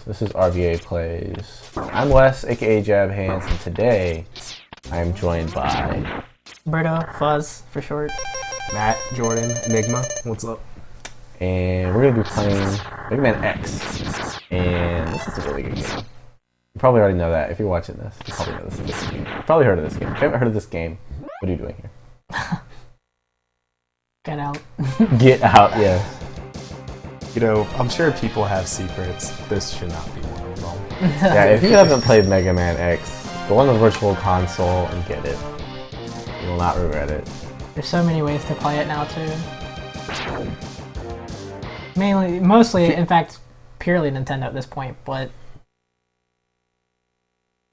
This is RVA Plays. I'm Wes, aka Jab Hands, and today I am joined by Berto, Fuzz for short. Matt, Jordan, Enigma, what's up? And we're gonna be playing Mega Man X. And this is a really good game. You probably already know that. If you're watching this, you probably know this is a good game. You've probably heard of this game. If you haven't heard of this game, what are you doing here? Get out. Get out, yeah. You know, I'm sure people have secrets. This should not be one of them. Yeah, if you haven't played Mega Man X, go on the Virtual Console and get it. You will not regret it. There's so many ways to play it now too. Mostly, in fact, purely Nintendo at this point, but...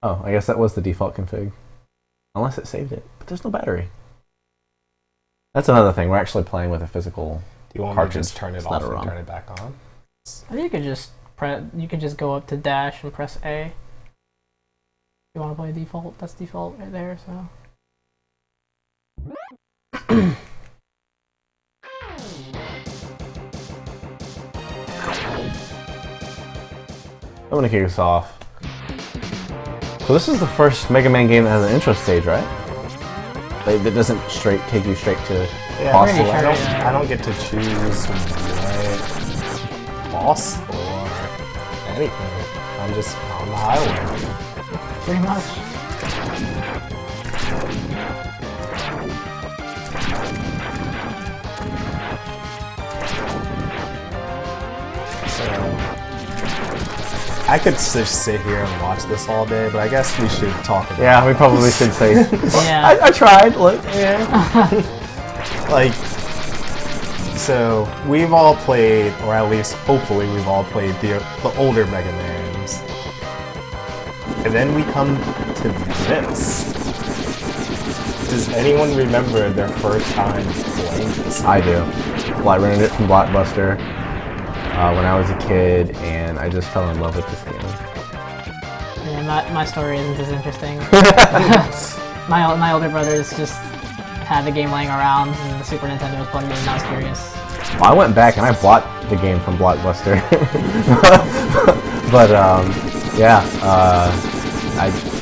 Oh, I guess that was the default config. Unless it saved it, but there's no battery. That's another thing, we're actually playing with a physical Do you want cartridge. me to just turn it It's off not a and ROM. turn it back on? I think you could just go up to dash and press A. If you want to play default, that's default right there, so... I'm gonna kick us off. So this is the first Mega Man game that has an intro stage, right? Like, that doesn't take you straight to boss pretty level. sure. I don't get to choose what boss or anything. I'm just on the highway. Pretty much. I could just sit here and watch this all day, but I guess we should talk about Yeah, we probably should say. Yeah. I tried. Look. like, so we've all played, or at least hopefully we've all played the older Mega Mans. And then we come to this. Does anyone remember their first time playing this? I do. Well, I rented it from Blockbuster when I was a kid, and I just fell in love with this game. Yeah, my story isn't as interesting. my older brothers just had the game laying around, and the Super Nintendo was plugged in, and I was curious. Well, I went back and I bought the game from Blockbuster. But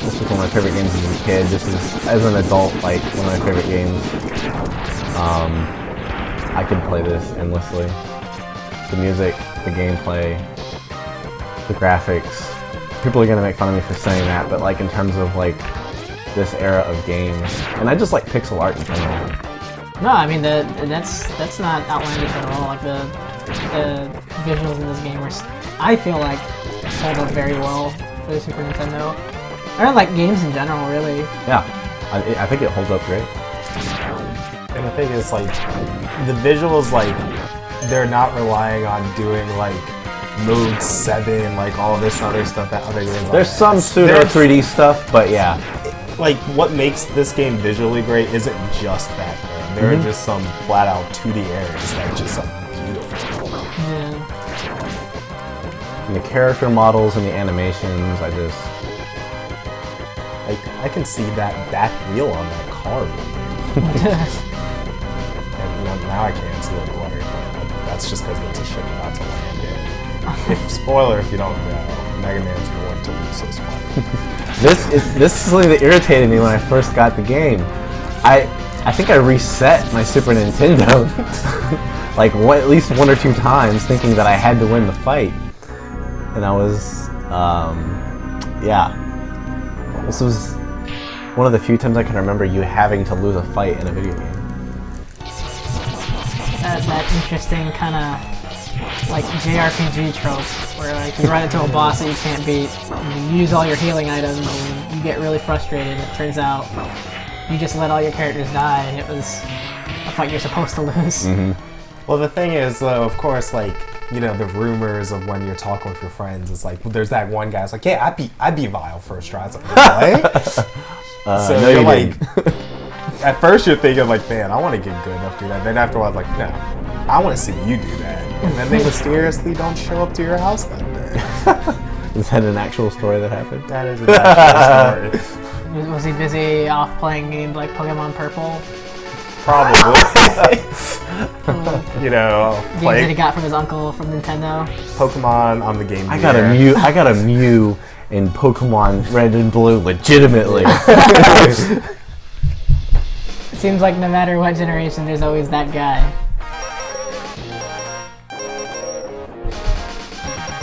this was one of my favorite games as a kid. This is, as an adult, like one of my favorite games. I could play this endlessly. The music, the gameplay, the graphics. People are gonna make fun of me for saying that, but like in terms of like this era of games, and I just like pixel art in general. No, I mean that's not outlandish at all. Like the visuals in this game I feel like hold up very well for the Super Nintendo. I don't like games in general, really. Yeah, I think it holds up great. And the thing is, like, the visuals, like, they're not relying on doing, like, Mode 7, like, all this other stuff that other games There's some pseudo 3D stuff, but yeah. Like, what makes this game visually great isn't just that game. There are just some flat-out 2D areas that just are beautiful. Yeah. And the character models and the animations, Like, I can see that back wheel on that car. And now I can't see the blurry, but that's just because there's a ship about to land in. Spoiler if you don't know, Mega Man's going to lose this one. this is something that irritated me when I first got the game. I think I reset my Super Nintendo like at least one or two times, thinking that I had to win the fight, and I was yeah. This was one of the few times I can remember you having to lose a fight in a video game. That interesting kind of like JRPG trope where like you run into a boss that you can't beat, and you use all your healing items, and you get really frustrated. It turns out you just let all your characters die, and it was a fight you're supposed to lose. Well, the thing is, though, of course, like, you know, the rumors of when you're talking with your friends is like, well, there's that one guy who's like, yeah, I beat Vile first try. It's like, what? So no, you're you like, didn't. at first you're thinking like, man, I want to get good enough to do that. Then after a while, like, no, I want to see you do that. And then they mysteriously don't show up to your house that day. Is that an actual story that happened? That is an actual story. Was he busy off playing games like Pokemon Purple? Probably. You know, Games that he like got from his uncle from Nintendo. Pokemon on the Game Gear. I got a Mew in Pokemon Red and Blue, legitimately. Seems like no matter what generation, there's always that guy.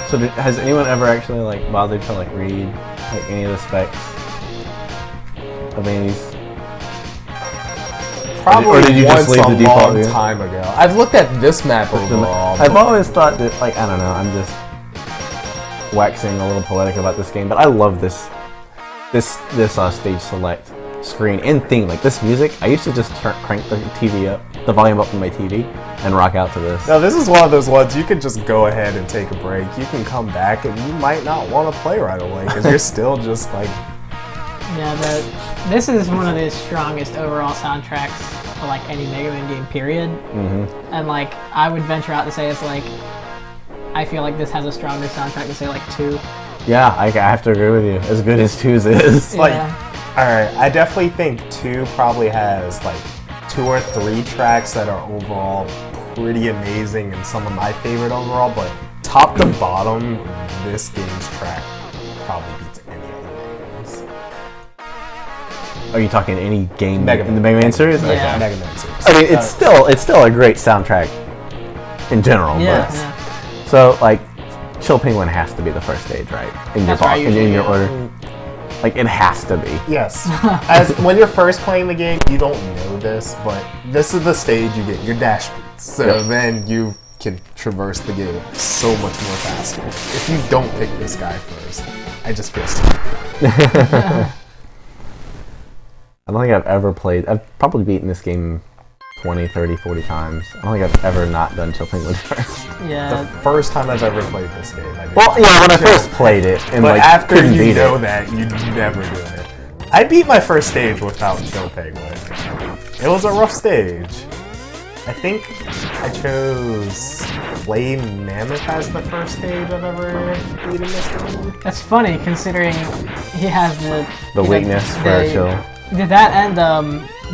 So has anyone ever actually like bothered to like read like any of the specs of any of these? Probably Or did you once just leave a the default long view? time ago. I've looked at this map overall. I've always thought that, like, I don't know, I'm just waxing a little poetic about this game, but I love this stage select screen and theme. Like this music, I used to just crank the TV up, the volume up on my TV, and rock out to this. No, this is one of those ones you could just go ahead and take a break. You can come back and you might not want to play right away because you're still just like. Yeah, this is one of the strongest overall soundtracks for like any Mega Man game, period. Mm-hmm. And like, I would venture out to say it's like, I feel like this has a stronger soundtrack than say like 2. Yeah, I have to agree with you. As good as 2's is. Yeah. Like, alright, I definitely think 2 probably has like 2 or 3 tracks that are overall pretty amazing and some of my favorite overall, but top to bottom, this game's track probably beats any other game's. Are you talking any game Mega Man. in the Mega Man series? Yeah. Okay. Mega Man series. I mean, it's still a great soundtrack in general. Yeah, But, yeah. so like, Chill Penguin has to be the first stage, right? In That's your right, in usually, your yeah. order. Like it has to be. Yes. As when you're first playing the game, you don't know this, but this is the stage you get your dash boots. So Yep. then you can traverse the game so much more faster. If you don't pick this guy first, I just feel stupid. I don't think I've ever played. I've probably beaten this game 20, 30, 40 times. I don't think I've ever not done Chill Penguin first. Yeah. The first time I've ever played this game, I did. Well, yeah, when I first played it, and But like after couldn't you beat know it. that, you never do it. I beat my first stage without Chill Penguin. It was a rough stage. I think I chose Flame Mammoth as the first stage I've ever beaten in this game. That's funny considering he has the weakness for Chill. That and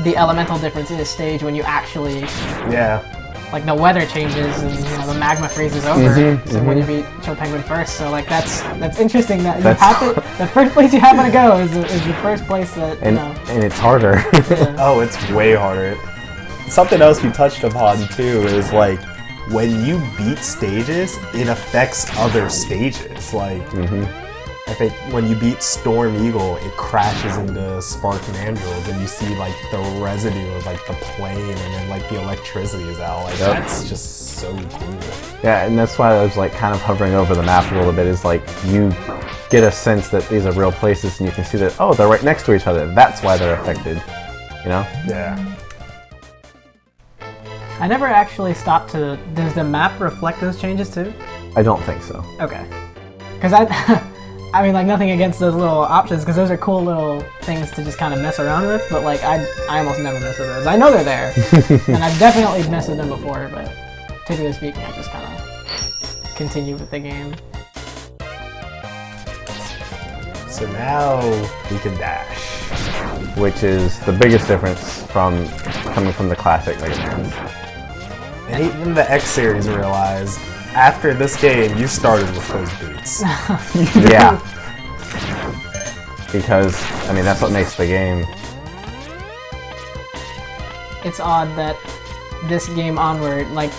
the elemental difference in his stage when you actually Yeah. like the weather changes and the magma freezes over. So when you beat Chill Penguin first, so like that's interesting that you have to, the first place you happen to go is the first place that And it's harder. Yeah. Oh, it's way harder. Something else you touched upon too is like when you beat stages, it affects other stages. Like I think when you beat Storm Eagle, it crashes into Spark Mandrills and you see like the residue of like the plane and then like the electricity is out. Like that's just so cool. Yeah, and that's why I was like kind of hovering over the map a little bit. Is like you get a sense that these are real places, and you can see that they're right next to each other. That's why they're affected. You know? Yeah. I never actually stopped to. Does the map reflect those changes too? I don't think so. Okay. Because I mean, like nothing against those little options, because those are cool little things to just kind of mess around with. But like I almost never mess with those. I know they're there, and I've definitely messed with them before. But typically speaking, I just kind of continue with the game. So now we can dash. Which is the biggest difference from coming from the classic Mega Man. And even the X series realized after this game you started with those boots. Yeah. Because, I mean, that's what makes the game. It's odd that this game onward, like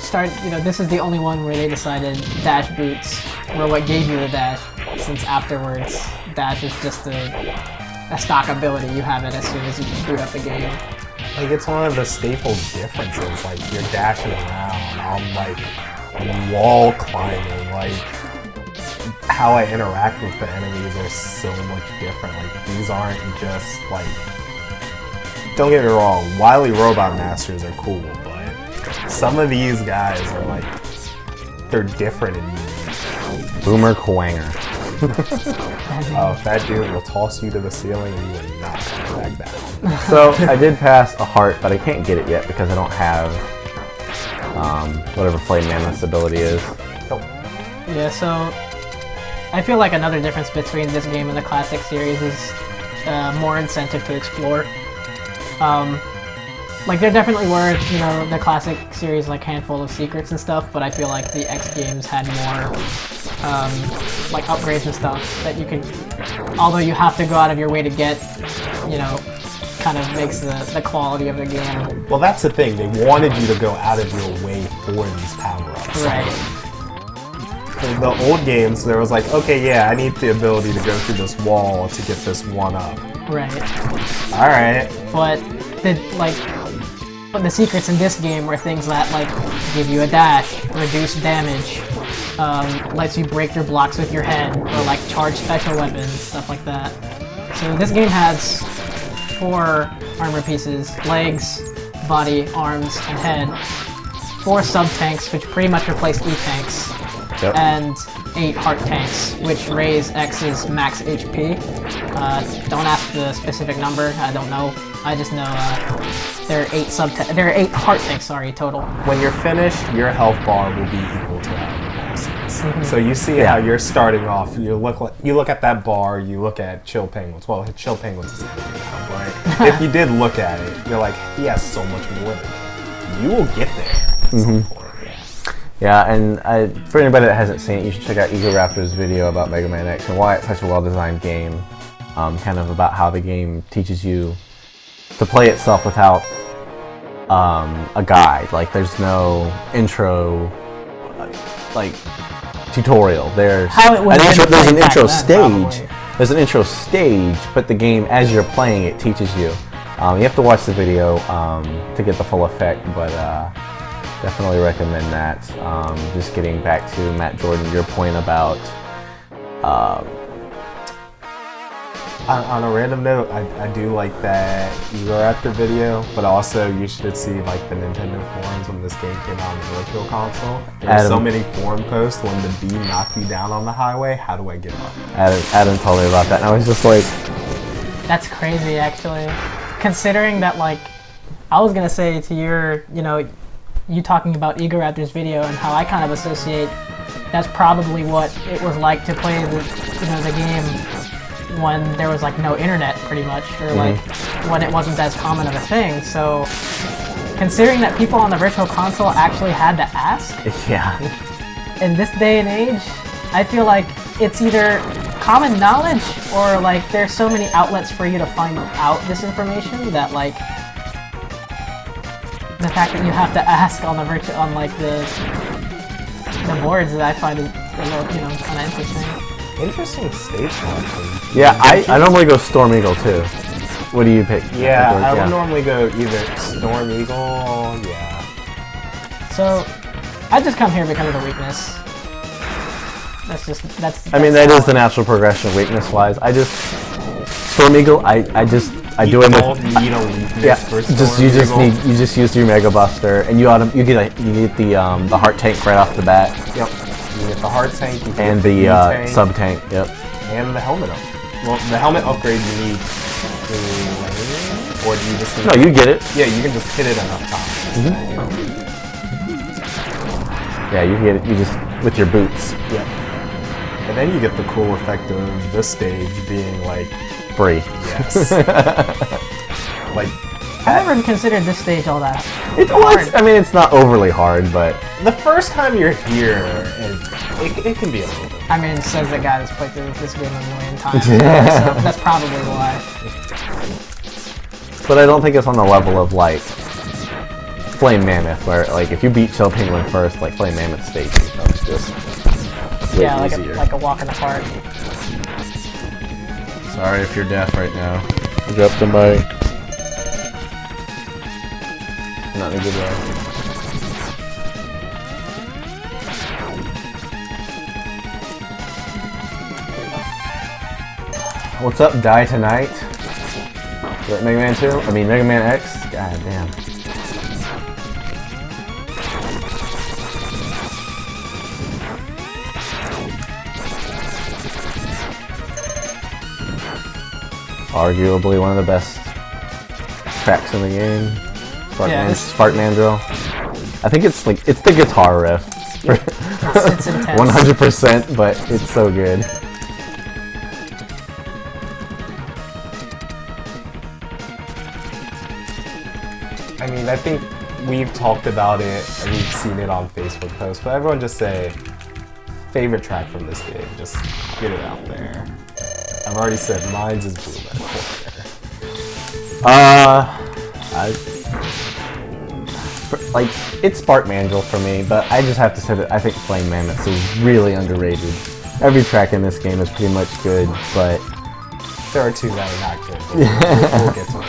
this is the only one where they decided dash boots were what gave you the dash, since afterwards dash is just a stock ability. You have it as soon as you boot up the game. Like it's one of the staple differences. Like you're dashing around, I'm wall climbing. Like how I interact with the enemies are so much different. Like these aren't just like. Don't get me wrong, Wily Robot Masters are cool, but some of these guys are like they're different and unique. Boomer Quanger. Oh, that dude will toss you to the ceiling and you will not come back down. So, I did pass a heart, but I can't get it yet because I don't have whatever Flame Mammoth's ability is. Nope. Yeah, so I feel like another difference between this game and the classic series is more incentive to explore. like there definitely were, you know, the classic series like handful of secrets and stuff, but I feel like the X games had more like upgrades and stuff that you could, although you have to go out of your way to get, you know, kind of makes the quality of the game. Well, that's the thing. They wanted you to go out of your way for these power-ups. Right. In the old games, there was like, okay, yeah, I need the ability to go through this wall to get this one up. Right. All right. But the secrets in this game were things that like give you a dash, reduce damage, lets you break your blocks with your head, or like charge special weapons, stuff like that. So this game has 4 armor pieces: legs, body, arms, and head. 4 sub-tanks, which pretty much replace E-tanks. Yep. And 8 heart tanks, which raise X's max HP. Don't ask the specific number. I don't know. I just know there are 8 there are 8 heart tanks. Sorry, total. When you're finished, your health bar will be equal to that. So you see how you're starting off. You look at that bar. You look at Chill Penguins. Well, Chill Penguins is now, right? If you did look at it, you're like, he has so much more than me. You will get there at some point. Yeah, and for anybody that hasn't seen it, you should check out Eagle Raptor's video about Mega Man X and why it's such a well-designed game. Kind of about how the game teaches you to play itself without a guide. Like, there's no intro, like, tutorial. There's there's an intro stage. There's an intro stage, but the game, as you're playing it, teaches you. You have to watch the video to get the full effect, but definitely recommend that. Just getting back to Matt Jordan, your point about on a random note, I do like that you were at the video, but also you should see like the Nintendo forums when this game came out on the Virtual Console. There were so many forum posts when the bee knocked me down on the highway. How do I get up? Adam told me about that, and I was just like, that's crazy, actually. Considering that, like, I was gonna say to your, you know, you talking about Eagle Raptor's video and how I kind of associate that's probably what it was like to play the, you know, the game when there was like no internet, pretty much, or like when it wasn't as common of a thing. So considering that people on the Virtual Console actually had to ask, yeah, in this day and age, I feel like it's either common knowledge or like there's so many outlets for you to find out this information that like the fact that you have to ask on the the boards that I find is, you know, kind of interesting. Interesting stage selection. Yeah, I normally go Storm Eagle too. What do you pick? Yeah, I would normally go either Storm Eagle, yeah. So, I just come here because of the weakness. That's I mean, that is the natural progression weakness-wise. Storm Eagle, I do it with, need a weakness yeah, for Storm you Eagle. just use your Mega Buster, and you get the heart tank right off the bat. Yep. You get the heart tank, you and get the tank, sub tank. Yep. and the helmet up. Well, the helmet upgrade you need to, or do you just need No, you get it. Yeah, you can just hit it enough times. Yeah, you get it. You just with your boots. Yeah. And then you get the cool effect of this stage being like Free. yes. Like I never considered this stage all that. I mean, it's not overly hard, but the first time you're here, it can be a little bit. I mean, says the guy that's played through this game a million times. So that's probably why. but I don't think it's on the level of like Flame Mammoth, where like if you beat Chill Penguin first, like Flame Mammoth stage becomes just way easier. like a walk in the park. Sorry if you're deaf right now. I dropped the mic. Not in a good way. What's up, Die Tonight? Is that Mega Man 2? I mean, Mega Man X? God damn. Arguably one of the best tracks in the game. Spark Mandrill. I think it's the guitar riff. It's intense. 100%, but it's so good. I I mean, I think we've talked about it and we've seen it on Facebook posts, but everyone just say favorite track from this game. Just get it out there. I've already said mine's is Blue Man Like, it's Spark Mandrill for me, but I just have to say that I think Flame Mammoths is really underrated. Every track in this game is pretty much good, but there are two that are not good. But we'll get to it.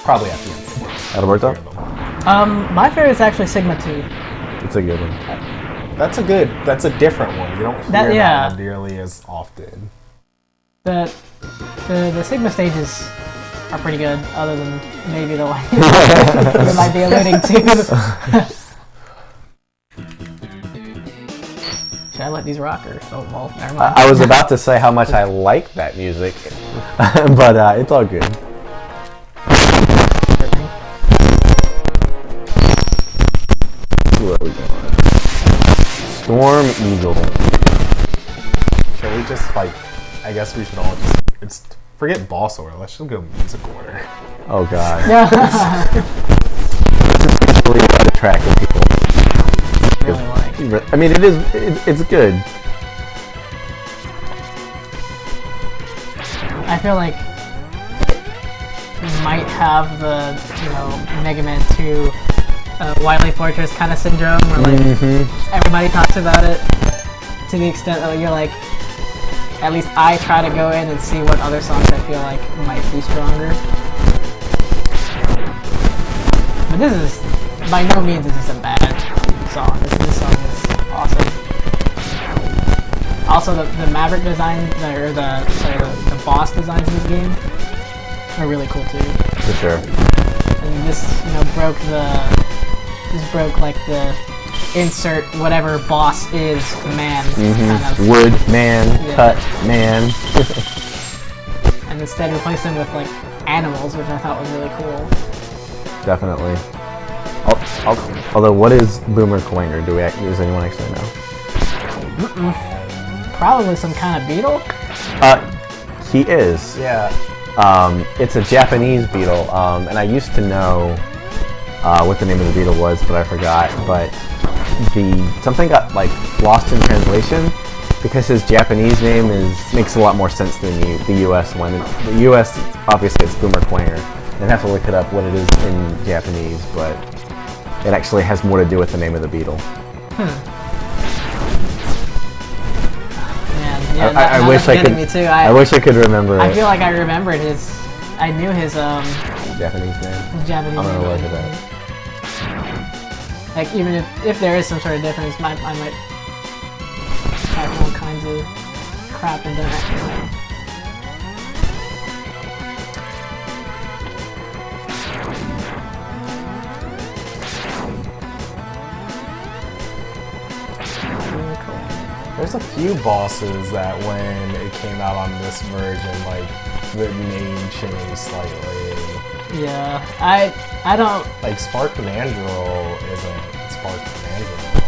Probably at the end. Alberto? My favorite is actually Sigma 2. It's a good one. That's a different one. You don't hear that nearly as often. The Sigma stages are pretty good, other than maybe the one you might be alluding to. Should I let these rockers? Oh, well, never mind. I was about to say how much I like that music, but it's all good. Where are we going? Storm Eagle. Can we just, like, I guess we should all just, forget boss order, let's just go music order. Oh god. This is really the track that people really like. I mean, it's good. I feel like we might have the, Mega Man 2 Wily Fortress kind of syndrome, where like everybody talks about it to the extent that you're like, at least I try to go in and see what other songs I feel like might be stronger. But this is, by no means is this a bad song. This song is awesome. Also, the Maverick design, or the boss designs in this game are really cool too. For sure. And this, broke like the insert whatever boss is man kind of. Wood man, cut man. And instead replace them with like animals, which I thought was really cool. Definitely. Although, what is Boomer Quanger? Does anyone actually know? Probably some kind of beetle. He is. Yeah. It's a Japanese beetle, and I used to know what the name of the beetle was, but I forgot. But something got like lost in translation because his Japanese name makes a lot more sense than the U.S. one. The U.S. obviously it's Boomer Quanger. I'd have to look it up what it is in Japanese, but it actually has more to do with the name of the beetle. Man, I wish I could. Me too. I wish I could remember it. I feel like I remembered his. I knew his Japanese name. His Japanese name. I'm gonna look it up. Like even if there is some sort of difference, I might type all kinds of crap into that. There's a few bosses that when it came out on this version, like, the name changed slightly. Yeah, I don't... Like, Spark Mandrill isn't Spark Mandrill.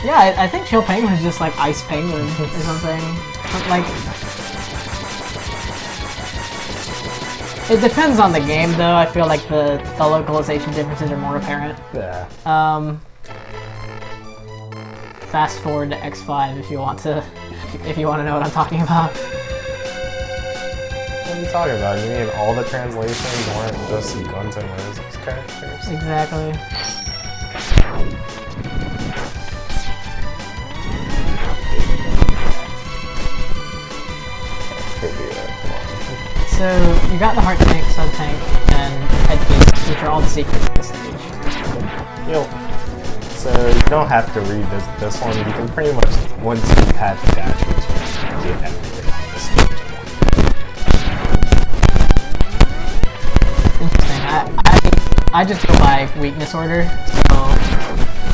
Yeah, I think Chill Penguin is just like Ice Penguin or something. But, like... It depends on the game, though. I feel like the localization differences are more apparent. Yeah. Fast forward to X5 if you want to know what I'm talking about. What are you talking about? You mean all the translations weren't just Guns N' Roses characters? Exactly. So you got the Heart Tank, Sub Tank, and Head Gate, which are all the secrets of the stage. So you don't have to read this one. You can pretty much, once you've had the dash routine, get everything on the stage. Interesting. I just go by weakness order. So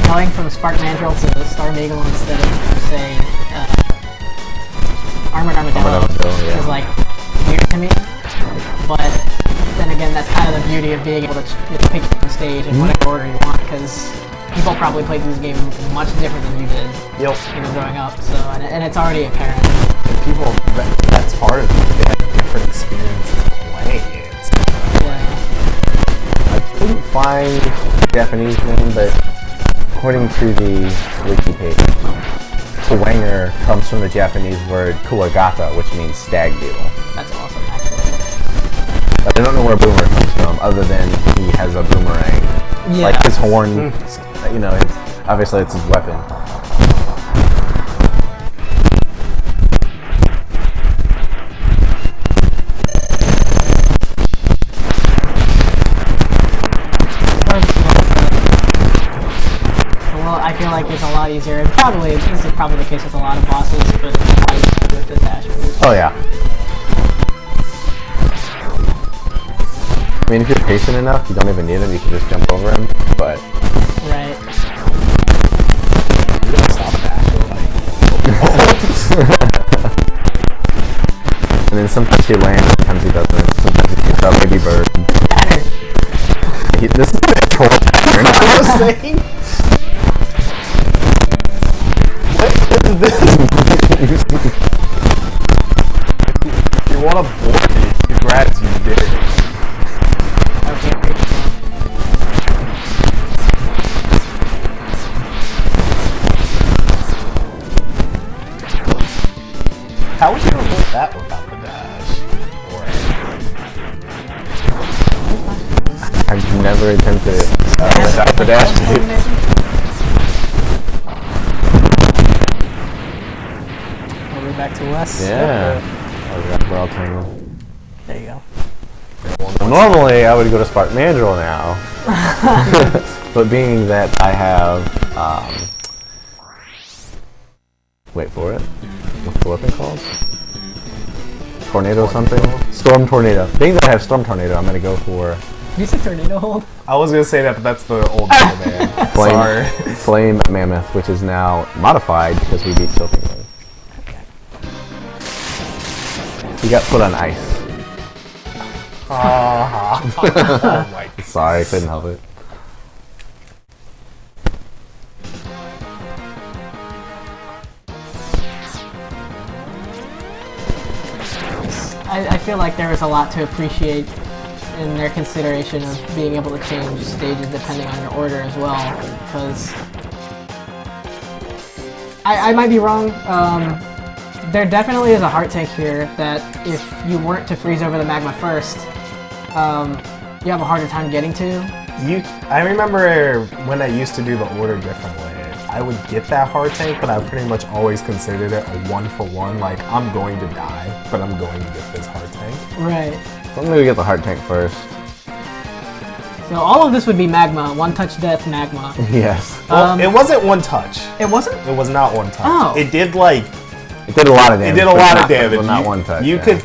going from Spark Mandrill to Star Meagle instead of say Armored Armadillo is like weird to me. But then again, that's kind of the beauty of being able to pick the stage in whatever order you want, because people probably played this game much different than you did. Growing up. So and it's already apparent. And people, that's part of it. They have different experiences playing it. I couldn't find according to the wiki page, Kuwanger comes from the Japanese word kuwagata, which means stag beetle. That's awesome, actually. But I don't know where Boomer comes from, other than he has a boomerang. Yeah. Like his horn, you know, obviously it's his weapon. Well, I feel like it's a lot easier, and probably, this is probably the case with a lot of bosses, but it's a lot easier with this dash move. Oh yeah. I mean, if you're patient enough, you don't even need him, you can just jump over him, but... Right. You don't stop dashing, like... And then sometimes he lands, sometimes he doesn't, sometimes he picks up baby bird. This is a troll pattern. I was saying... What is this? If you want to board me, congrats, you did it. Okay, great. How would you avoid that without the dash? Or... I've never attempted it without the dash move. We're back to Wes. Yeah. Oh, we're all tangled. There you go. Normally, I would go to Spartan Mandrill now. But being that I have, wait for it. What's the weapon called? Tornado something? Storm Tornado. Being that I have Storm Tornado, I'm gonna go for You said tornado hold? I was gonna say that, but that's the old man. Sorry. Flame Mammoth, which is now modified because we beat Sophie. He got put on ice. Oh my god. Sorry, I couldn't help it. I feel like there is a lot to appreciate in their consideration of being able to change stages depending on your order as well, because I might be wrong. There definitely is a heart tank here that if you weren't to freeze over the magma first, you have a harder time getting to. I remember when I used to do the order differently. I would get that heart tank, but I pretty much always considered it a one-for-one. Like, I'm going to die, but I'm going to get this heart tank. Right. So I'm gonna get the heart tank first. So all of this would be magma, one-touch death magma. Yes. Well, it wasn't one touch. It wasn't? It was not one touch. Oh. It did like... It did a lot of damage. It did a lot of damage. But not one touch. You yeah. could,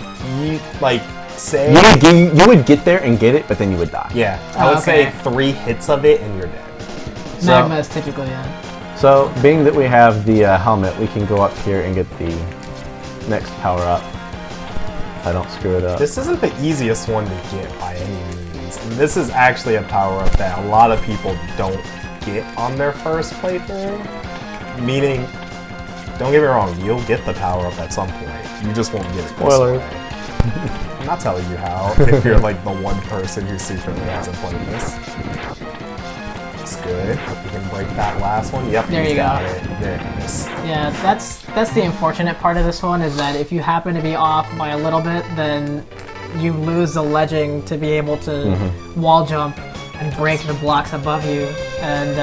like, say... You would get there and get it, but then you would die. Yeah. I would say 3 hits of it and you're dead. Magma is typically, yeah. So, being that we have the helmet, we can go up here and get the next power-up. If I don't screw it up. This isn't the easiest one to get by any means. And this is actually a power-up that a lot of people don't get on their first playthrough. Meaning, don't get me wrong, you'll get the power-up at some point. You just won't get it this Spoilers. way. I'm not telling you how, if you're like the one person who secretly hasn't played this. It's good. Hope you can break that last one. Yep, There you got go. it. There it is. Yeah, that's the unfortunate part of this one, is that if you happen to be off by a little bit, then you lose the ledging to be able to wall jump and break the blocks above you, and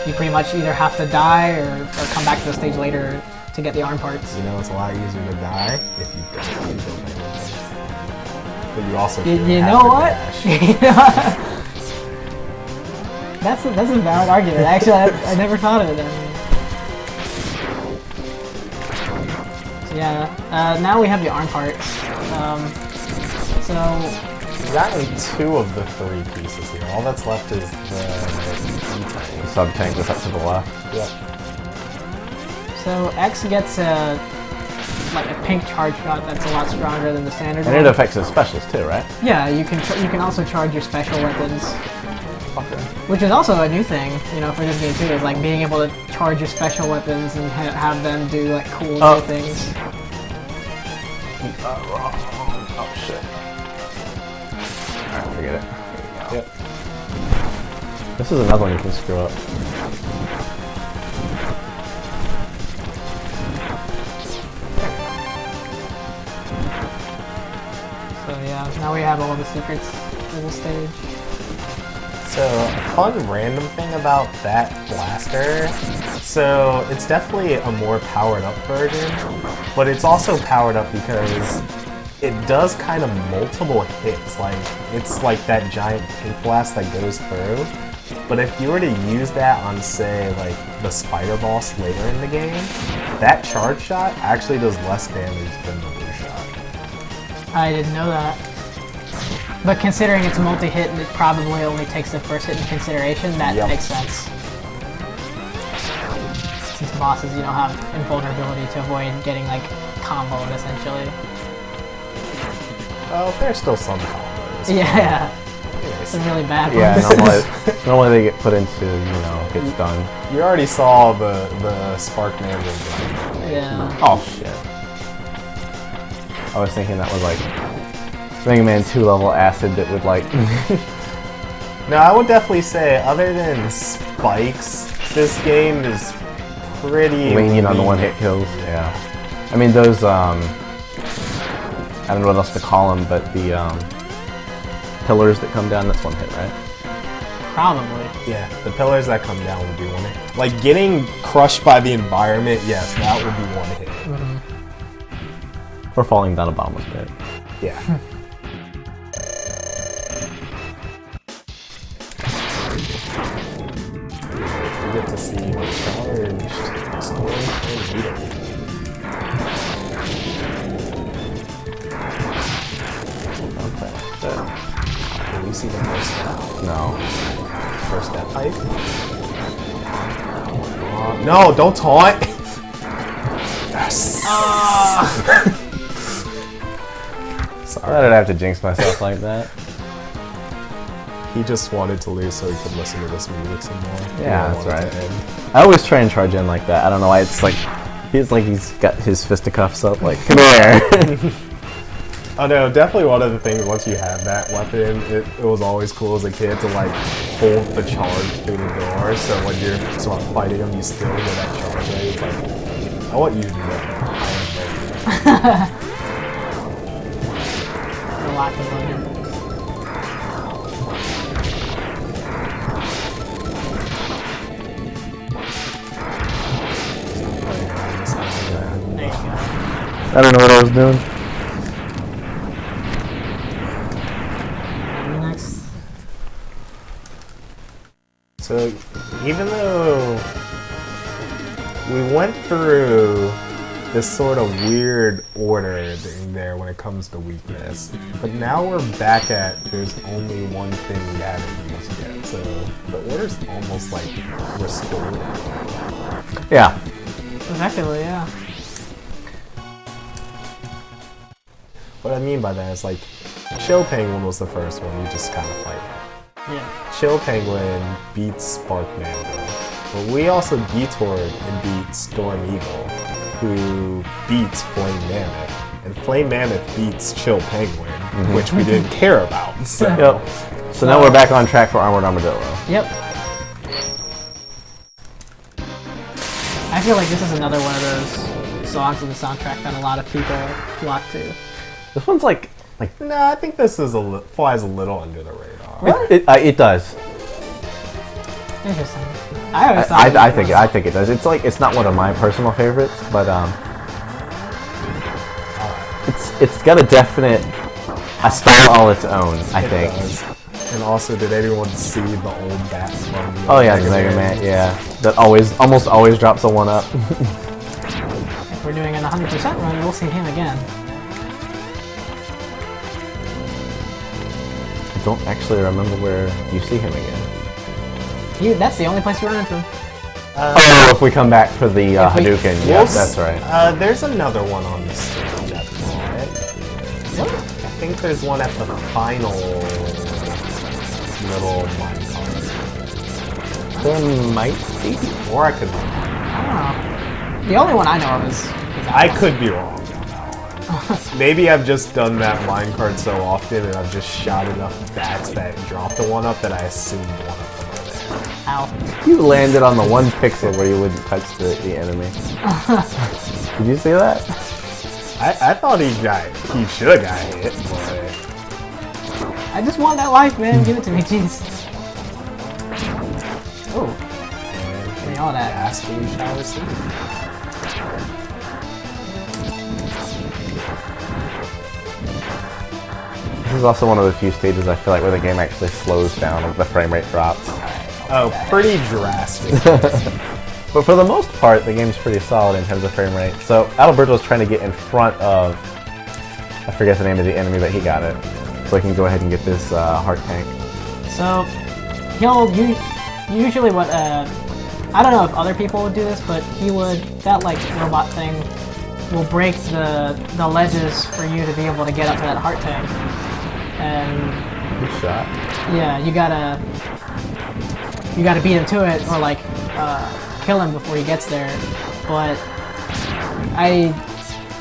you pretty much either have to die or come back to the stage later to get the arm parts. You know, it's a lot easier to die if you don't use those things. But you also You have know to what? dash. That's a valid argument. Actually, I never thought of it that way. So yeah, now we have the arm parts. So We've gotten 2 of the 3 pieces here. All that's left is the E-tank. The sub-tank that's up to the left. Yep. So X gets like a pink charge shot that's a lot stronger than the standard And one. it affects his specials too, right? Yeah, you can also charge your special weapons, which is also a new thing, you know, for this game too. Is like being able to charge your special weapons and have them do like cool new things. Oh shit. Alright, forget it. Yep. This is another one you can screw up. So yeah, now we have all the secrets for the stage. So, a fun random thing about that blaster, so it's definitely a more powered up version, but it's also powered up because it does kind of multiple hits, like it's like that giant pink blast that goes through. But if you were to use that on, say, like the spider boss later in the game, that charge shot actually does less damage than the blue shot. I didn't know that. But considering it's multi-hit and it probably only takes the first hit into consideration, that makes sense. Since bosses, you don't have invulnerability to avoid getting like comboed essentially. Oh, there's still some combos. Yeah. Some really bad ones. Yeah, normally they get put into, you know, gets done. You already saw the Spark Man. Yeah. Oh shit. I was thinking that was like Mega Man 2 level acid that would like... No, I would definitely say, other than spikes, this game is pretty lenient on the one-hit kills. Yeah. I mean, those, I don't know what else to call them, but the pillars that come down, that's one hit, right? Probably. Yeah, the pillars that come down would be one hit. Like, getting crushed by the environment, yes, that would be one hit. Or falling down a bottomless pit. Yeah. You get to see charged story and needle. Okay. Can you see the first step? No. First step pipe? No, don't taunt! Yes! Why did I have to jinx myself like that? He just wanted to lose so he could listen to this music some more. Yeah, that's right. I always try and charge in like that. I don't know why. It's like he's got his fisticuffs up. Like, come here. Oh no, definitely one of the things. Once you have that weapon, it was always cool as a kid to like hold the charge through the door. So when you're sort of fighting him, you still get that charge ready. It's like, I want you to know. Lock and loaded. There you go. I don't know what I was doing. Next. So even though we went through this sort of weird order there when it comes to weakness, but now we're back at there's only one thing we haven't used yet, so the order's almost like restored. Yeah. Effectively, yeah. What I mean by that is like, Chill Penguin was the first one, you just kind of fight. Yeah. Chill Penguin beats Spark Mango, but we also detoured and beat Storm Eagle, who beats Flame Mammoth, and Flame Mammoth beats Chill Penguin, which we didn't care about. So. Yep. So now we're back on track for Armored Armadillo. Yep. I feel like this is another one of those songs in the soundtrack that a lot of people flock to. This one's like No, I think this is flies a little under the radar. it does. Interesting. I always thought I think it does. It's like it's not one of my personal favorites, but it's got a definite style all its own. I think. Does. And also, did anyone see the old bat from the Oh yeah, the Mega Man. Yeah, that almost always drops a 1-up. If we're doing an 100% run, we'll see him again. I don't actually remember where you see him again. That's the only place we run into him. Oh, if we come back for the Hadouken, yes, that's right. There's another one on the stage, I thought. What? I think there's one at the final little minecart. There might be. Or I could be wrong. I don't know. The only one I know of is that I one. could be wrong on that one. Maybe I've just done that minecart so often and I've just shot enough bats that dropped the 1-up that I assumed 1-up over there. Ow. You landed on the one pixel where you wouldn't touch the enemy. Did you see that? I thought he should have got hit, but I just want that life, man. Give it to me, jeez. Oh. Give me all that. ask we shall receive. This is also one of the few stages I feel like where the game actually slows down and the frame rate drops. Oh, pretty drastic. But for the most part, the game's pretty solid in terms of frame rate. So Adalberto's trying to get in front of, I forget the name of the enemy, but he got it. So I can go ahead and get this heart tank. So, usually what, I don't know if other people would do this, but that like robot thing will break the ledges for you to be able to get up to that heart tank. And Good shot. yeah, you gotta beat him to it, or like kill him before he gets there. But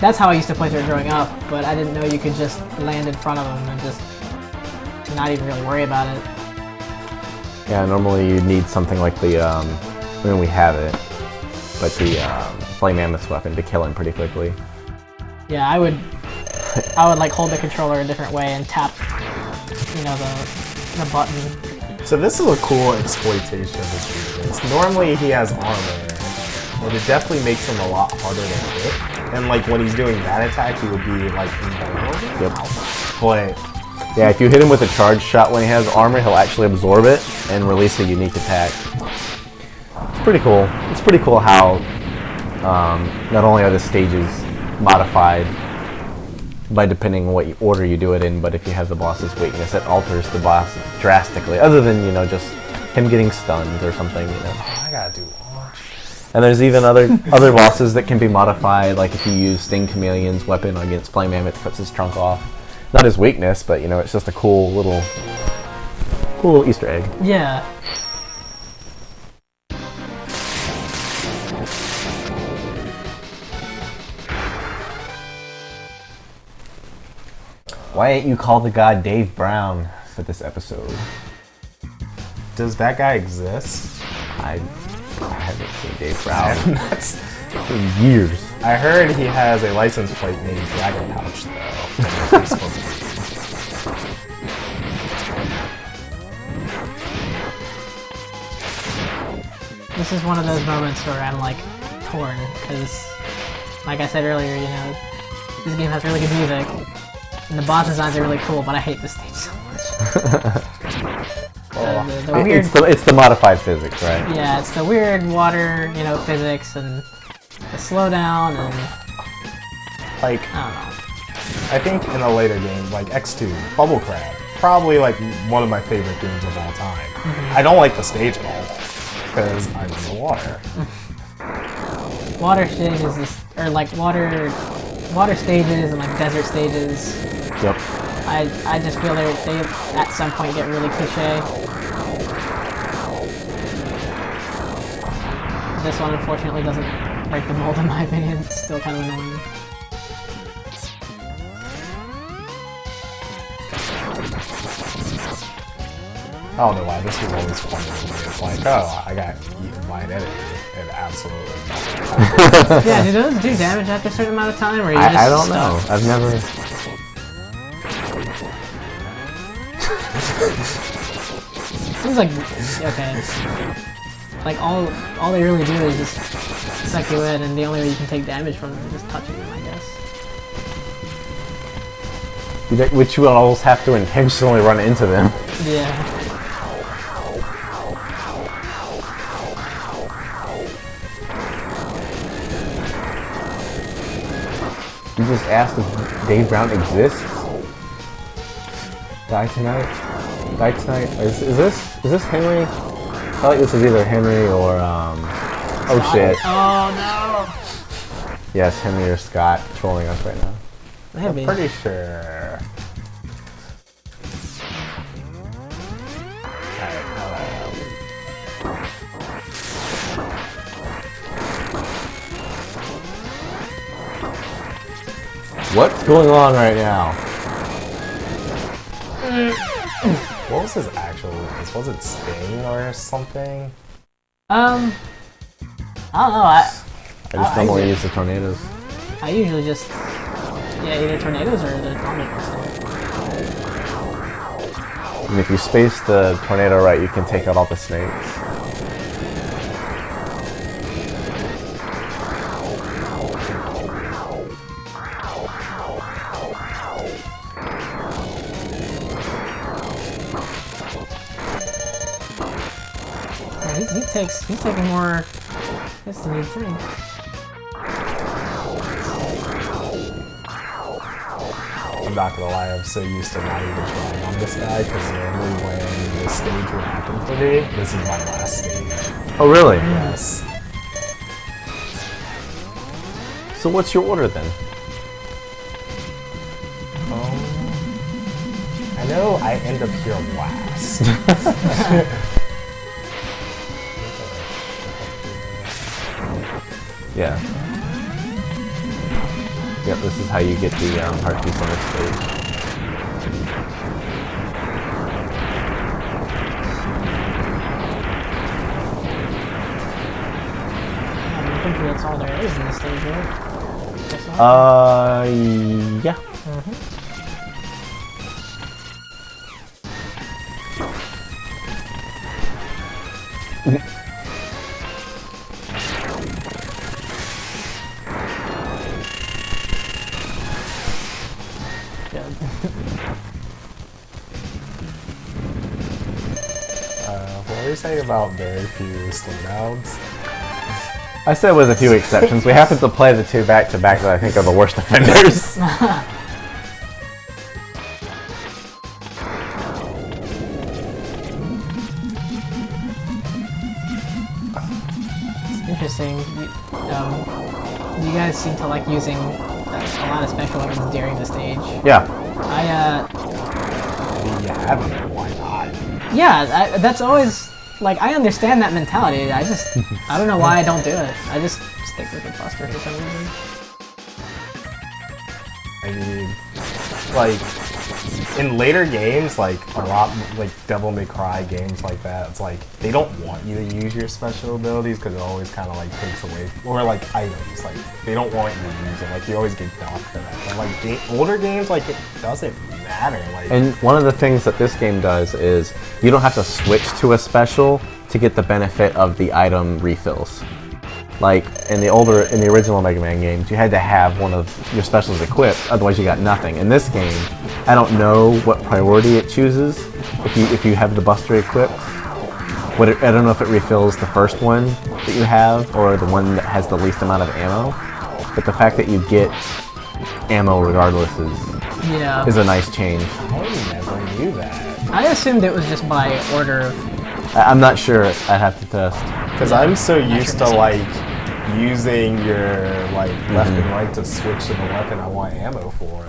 that's how I used to play through it growing up, but I didn't know you could just land in front of him and just not even really worry about it. Yeah, normally you need something like the, I mean we have it, but the Flame Mammoth weapon to kill him pretty quickly. Yeah, I would like hold the controller a different way and tap, you know, the button. So this is a cool exploitation of his weakness. Normally he has armor, but it definitely makes him a lot harder to hit. And like when he's doing that attack, he would be like invulnerable. Yep. But Yeah, if you hit him with a charge shot when he has armor, he'll actually absorb it and release a unique attack. It's pretty cool. It's pretty cool how not only are the stages modified by depending on what order you do it in, but if you have the boss's weakness, it alters the boss drastically, other than, you know, just him getting stunned or something, you know. I gotta do launch. And there's even other bosses that can be modified, like if you use Sting Chameleon's weapon against Flame Mammoth, it cuts his trunk off. Not his weakness, but you know, it's just a cool little Easter egg. Yeah. Why ain't you call the god Dave Brown for this episode? Does that guy exist? I haven't seen Dave Brown in years. I heard he has a license plate named Dragon Pouch though. This is one of those moments where I'm like torn, because like I said earlier, you know, this game has really good music, and the boss designs are really cool, but I hate this stage so much. The weird, it's the modified physics, right? yeah, it's the weird water, you know, physics, and the slowdown, and like, I don't know. I think in a later game, like X2, Bubble Crab, probably like one of my favorite games of all time. I don't like the stage at all, because I'm in the water. Water stages, or like water stages and like desert stages. Yep. I just feel they at some point get really cliche. This one unfortunately doesn't break the mold in my opinion. It's still kind of annoying. I don't know why, this was always funny to me. It's like, oh, I got eaten by an enemy, and absolutely nothing. Yeah, do those do damage after a certain amount of time, or are you just I don't stuck? know. I've never... Seems like, okay. Like, all they really do is just suck you in, and the only way you can take damage from them is just touching them, I guess. Which you will almost have to intentionally run into them. Yeah. You just asked if Dave Brown exists? Die tonight? Die tonight? Is this Henry? I feel like this is either Henry or oh shit. Oh no! Yes, Henry or Scott trolling us right now. Maybe. I'm pretty sure. What's going on right now? What was his actual weakness? Was it Sting or something? I don't know. I just normally use the tornadoes. I usually just either tornadoes or the comet pistol. And if you space the tornado right, you can take out all the snakes. Yeah, he's taking more hits than you'd think. I'm not gonna lie, I'm so used to not even trying on this guy, because normally when this stage would happen for me, this is my last stage. Oh, really? Yes. So what's your order then? I know I end up here last. Yeah. Yep, this is how you get the heart piece on this stage. I think that's all there is in this stage, right? Yeah. What were you saying about very few slowdowns? I said with a few exceptions. We happen to play the two back to back that I think are the worst offenders. It's interesting. You guys seem to like using a lot of special weapons during the stage. Yeah. You have it, why not? Yeah, that's always, like, I understand that mentality. I don't know why I don't do it. I just stick with the Buster for some reason. I mean, like, in later games, like, a lot, like, Devil May Cry games like that, it's like, they don't want you to use your special abilities because it always kind of, like, takes away, or, like, items, like, they don't want you to use it, like, you always get docked for that. But, like, older games, like, it doesn't matter, like... And one of the things that this game does is you don't have to switch to a special to get the benefit of the item refills. Like in the original Mega Man games, you had to have one of your specials equipped, otherwise you got nothing. In this game, I don't know what priority it chooses if you have the Buster equipped. I don't know if it refills the first one that you have or the one that has the least amount of ammo. But the fact that you get ammo regardless is a nice change. I never knew that. I assumed it was just by order. I'm not sure. I'd have to test. Because I'm so used to, like, using your, like, left and right to switch to the weapon I want ammo for.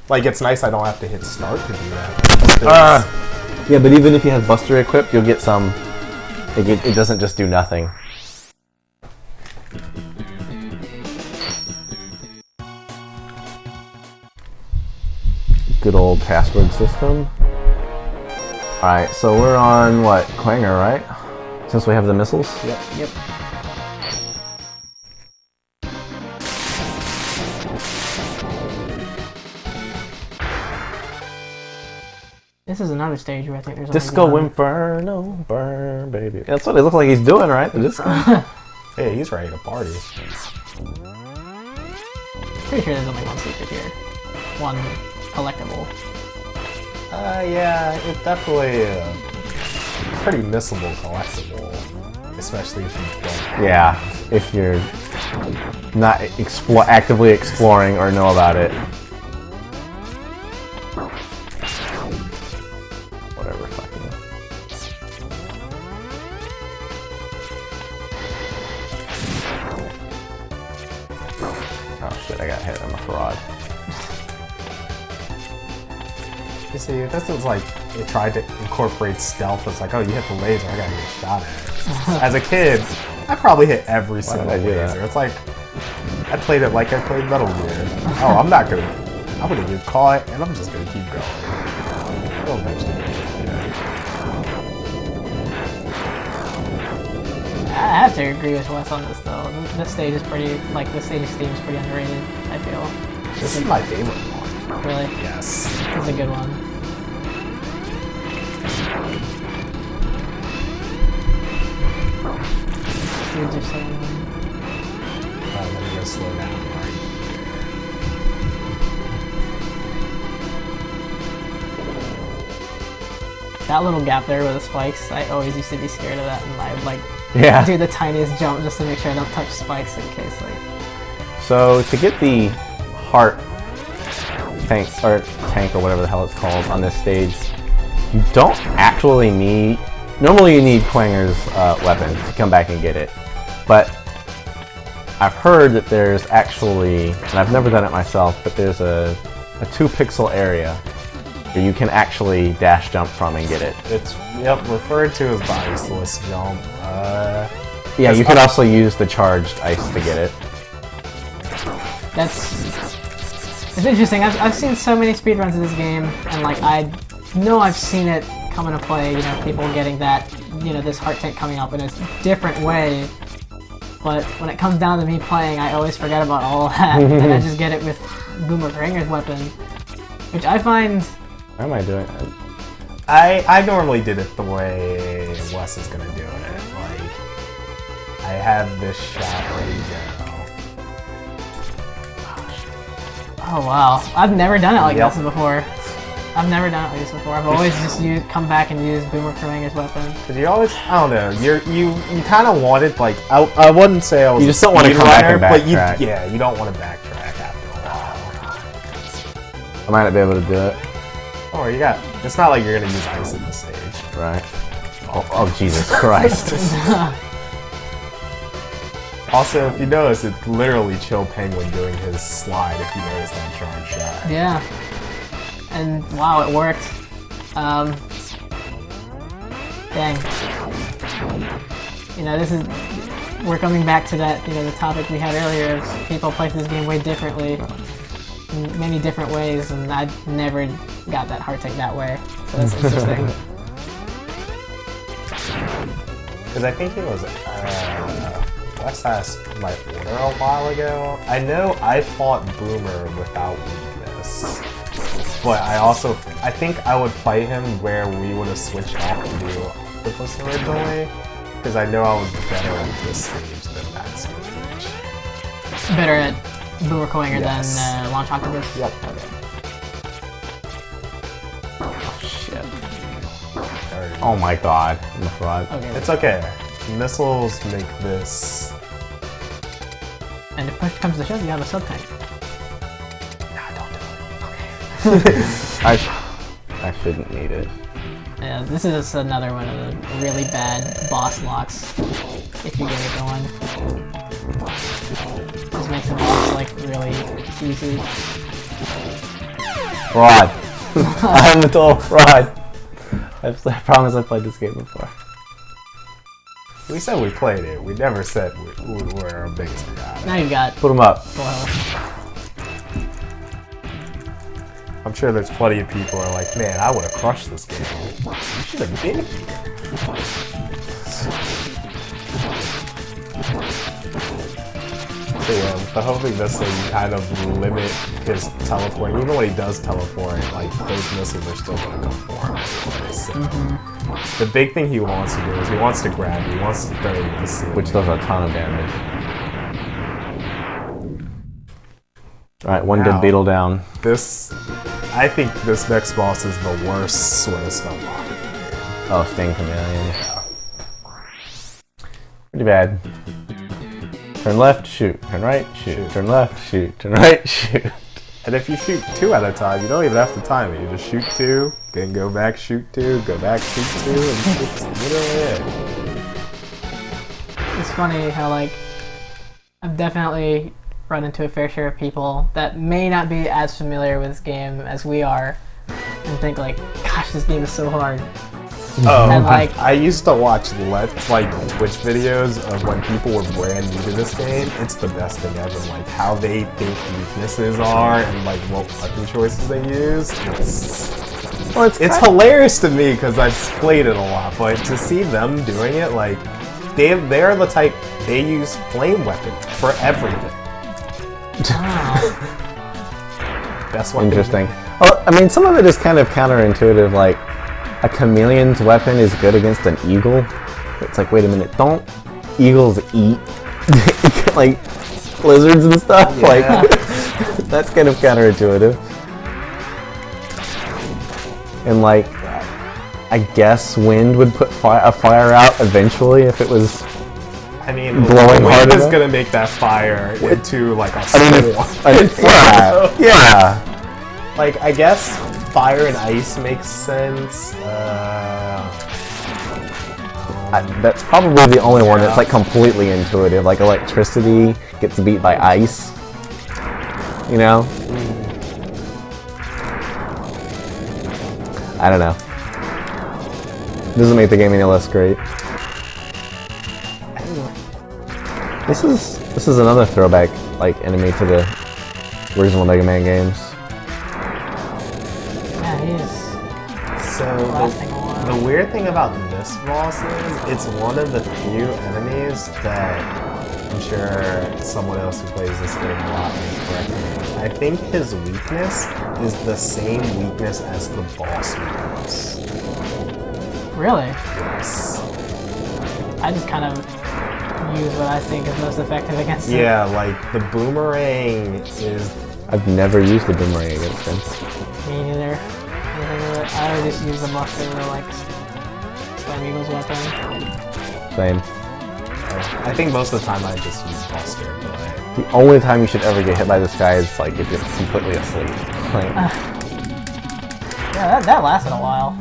Like, it's nice I don't have to hit start to do that. Yeah, but even if you have Buster equipped, you'll get some... It doesn't just do nothing. Good old password system. Alright, so we're on, what, Clanger, right? Since we have the missiles? Yep. Yep. This is another stage where I think there's Disco Inferno, burn, baby. That's what it looks like he's doing, right? The disco. Hey, he's ready to party. Pretty sure there's only one secret here. One collectible. Yeah, it's definitely a pretty missable collectible, especially if you don't. Yeah, if you're not actively exploring or know about it. Whatever, fucking. Oh shit, I got hit. I'm a fraud. You see, this is like, it tried to incorporate stealth. It's like, oh, you hit the laser, I gotta get shot at it. As a kid, I probably hit every single laser. It's like, I played it like I played Metal Gear. Oh, I'm gonna get caught, and I'm just gonna keep going. It'll eventually get you. I have to agree with Wes on this though. This stage is pretty, like the stage theme is pretty underrated, I feel. This is my favorite one. Really? Yes. It's a good one. Dudes are so annoying. Let me go slow down. That little gap there with the spikes, I always used to be scared of that, and I would like Yeah. do the tiniest jump just to make sure I don't touch spikes in case like. So to get the heart tank or whatever the hell it's called on this stage, you don't actually need. Normally you need Quanger's weapon to come back and get it, but I've heard that there's actually, and I've never done it myself, but there's a 2-pixel area where you can actually dash jump from and get it. It's referred to as the iceless jump. Yeah, you can also use the charged ice to get it. It's interesting. I've seen so many speedruns of this game, and like I know I've seen it come into play. You know, people getting that, you know, this heart tank coming up in a different way. But when it comes down to me playing, I always forget about all of that, and I just get it with Boomer Granger's weapon, which I find. How am I doing? I normally did it the way Wes is gonna do it. Like, I have this shot ready to go. Oh wow, I've never done it like Yep. this before. I've never done it like this before. I've always just come back and used Boomer Granger's weapon. Cause you always, I don't know, you kind of wanted, like, I wouldn't say I was You just don't want to come back and but backtrack. you don't want to backtrack after a while. I might not be able to do it. Oh, it's not like you're gonna use ice in the stage. Right. Oh Jesus Christ. Also, if you notice, it's literally Chill Penguin doing his slide, if you notice that charge shot. Yeah. And wow, it worked. Dang. You know, we're coming back to that, you know, the topic we had earlier of people play this game way differently, in many different ways, and I never got that heart tank that way. So that's interesting. Because I think it was, Wes asked my order a while ago. I know I fought Boomer without weakness. But I think I would fight him where we would have switched off to do Octopus originally. Because I know I was better at this stage than that stage. Better at Boomer Coinger Yes. than Launch Octopus? Yep. Oh shit. Alright. Oh my god. I'm a fraud. Okay. It's okay. Missiles make this. And if push comes to shove, you have a sub tank. Nah, don't do it. I shouldn't need it. Yeah, this is another one of the really bad boss locks, if you get it going. Just makes the boss, like, really easy. Fraud. I'm a total fraud. I promise I played this game before. We said we played it. We never said we were our biggest guy. Now you've got Put them up. full health. I'm sure there's plenty of people who are like, man, I would have crushed this game. You should have been here. So yeah, the hoping this thing kind of limit his teleporting. Even when he does teleport, like those missiles are still gonna come for him. So, the big thing he wants to do is he wants to grab you, he wants to throw you to the ceiling. Which does a ton of damage. Alright, one Now, dead beetle down. I think this next boss is the worst sort of stuff. Oh, Sting Chameleon. Pretty bad. Turn left, shoot. Turn right, shoot. Turn left, shoot. Turn right, shoot. And if you shoot 2 at a time, you don't even have to time it. You just shoot 2, then go back, shoot 2, go back, shoot 2, and it's literally it. It's funny how, like, I've definitely run into a fair share of people that may not be as familiar with this game as we are and think, like, gosh, this game is so hard. Oh, And, like, I used to watch Twitch videos of when people were brand new to this game. It's the best thing ever. Like how they think weaknesses are and like what weapon choices they use. It's hilarious to me because I've played it a lot. But to see them doing it, like they're the type, they use flame weapons for everything. Wow. That's what Interesting. Well, I mean, some of it is kind of counterintuitive. Like, a chameleon's weapon is good against an eagle. It's like, wait a minute, don't eagles eat like lizards and stuff? Yeah. Like, that's kind of counterintuitive. And like, I guess wind would put a fire out eventually if it was. I mean, blowing wind hard is enough? gonna make that fire into like a Yeah. Like, I guess fire and ice makes sense. That's probably the only one that's like completely intuitive. Like electricity gets beat by ice. You know? I don't know. Doesn't make the game any less great. This is another throwback like enemy to the original Mega Man games. Yeah, he is So lasting a while. the weird thing about this boss is it's one of the few enemies that I'm sure someone else who plays this game a lot may correct me. I think his weakness is the same weakness as the boss weakness. Really? Yes. I just kind of use what I think is most effective against it. Yeah, like the boomerang is. I've never used the boomerang against him. Me neither. I always just use the Buster or like Slam Eagle's weapon. Same. I think most of the time I just use Buster, but The only time you should ever get hit by this guy is like if you're completely asleep. Like, Yeah, that lasted a while.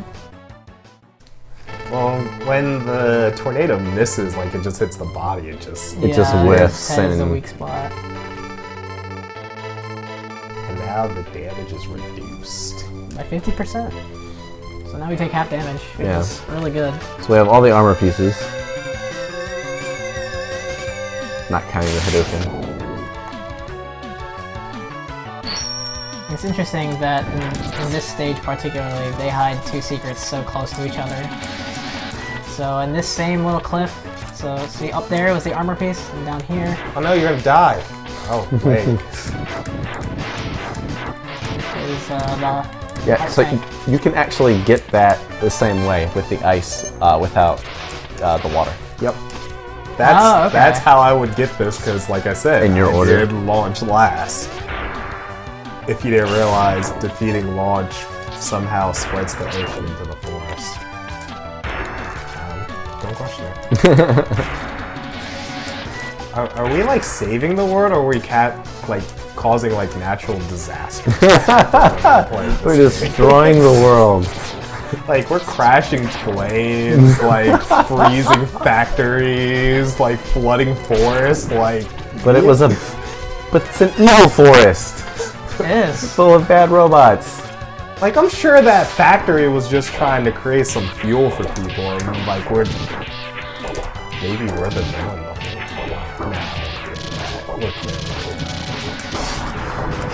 well, when the tornado misses, like it just hits the body, it just just whiffs That is a and- weak spot. and now the damage is reduced. By 50%. So now we take half damage, which Yeah. is really good. so we have all the armor pieces. Not counting the Hadouken. It's interesting that in this stage particularly, they hide two secrets so close to each other. So in this same little cliff, so see up there was the armor piece, and down here Oh no, you're gonna die! Oh, wait. is the Yeah, ice so tank. you can actually get that the same way with the ice without the water. Yep. That's Oh, okay. that's how I would get this, because like I said, In your I order. did launch last. If you didn't realize, defeating launch somehow spreads the ocean into the forest. Don't question it. Are we like saving the world, or are we like causing like natural disaster? We're destroying the world. Like we're crashing planes, like freezing factories, like flooding forests, like. But it's an evil forest It is. full of bad robots. Like, I'm sure that factory was just trying to create some fuel for people, and like maybe we're the villain.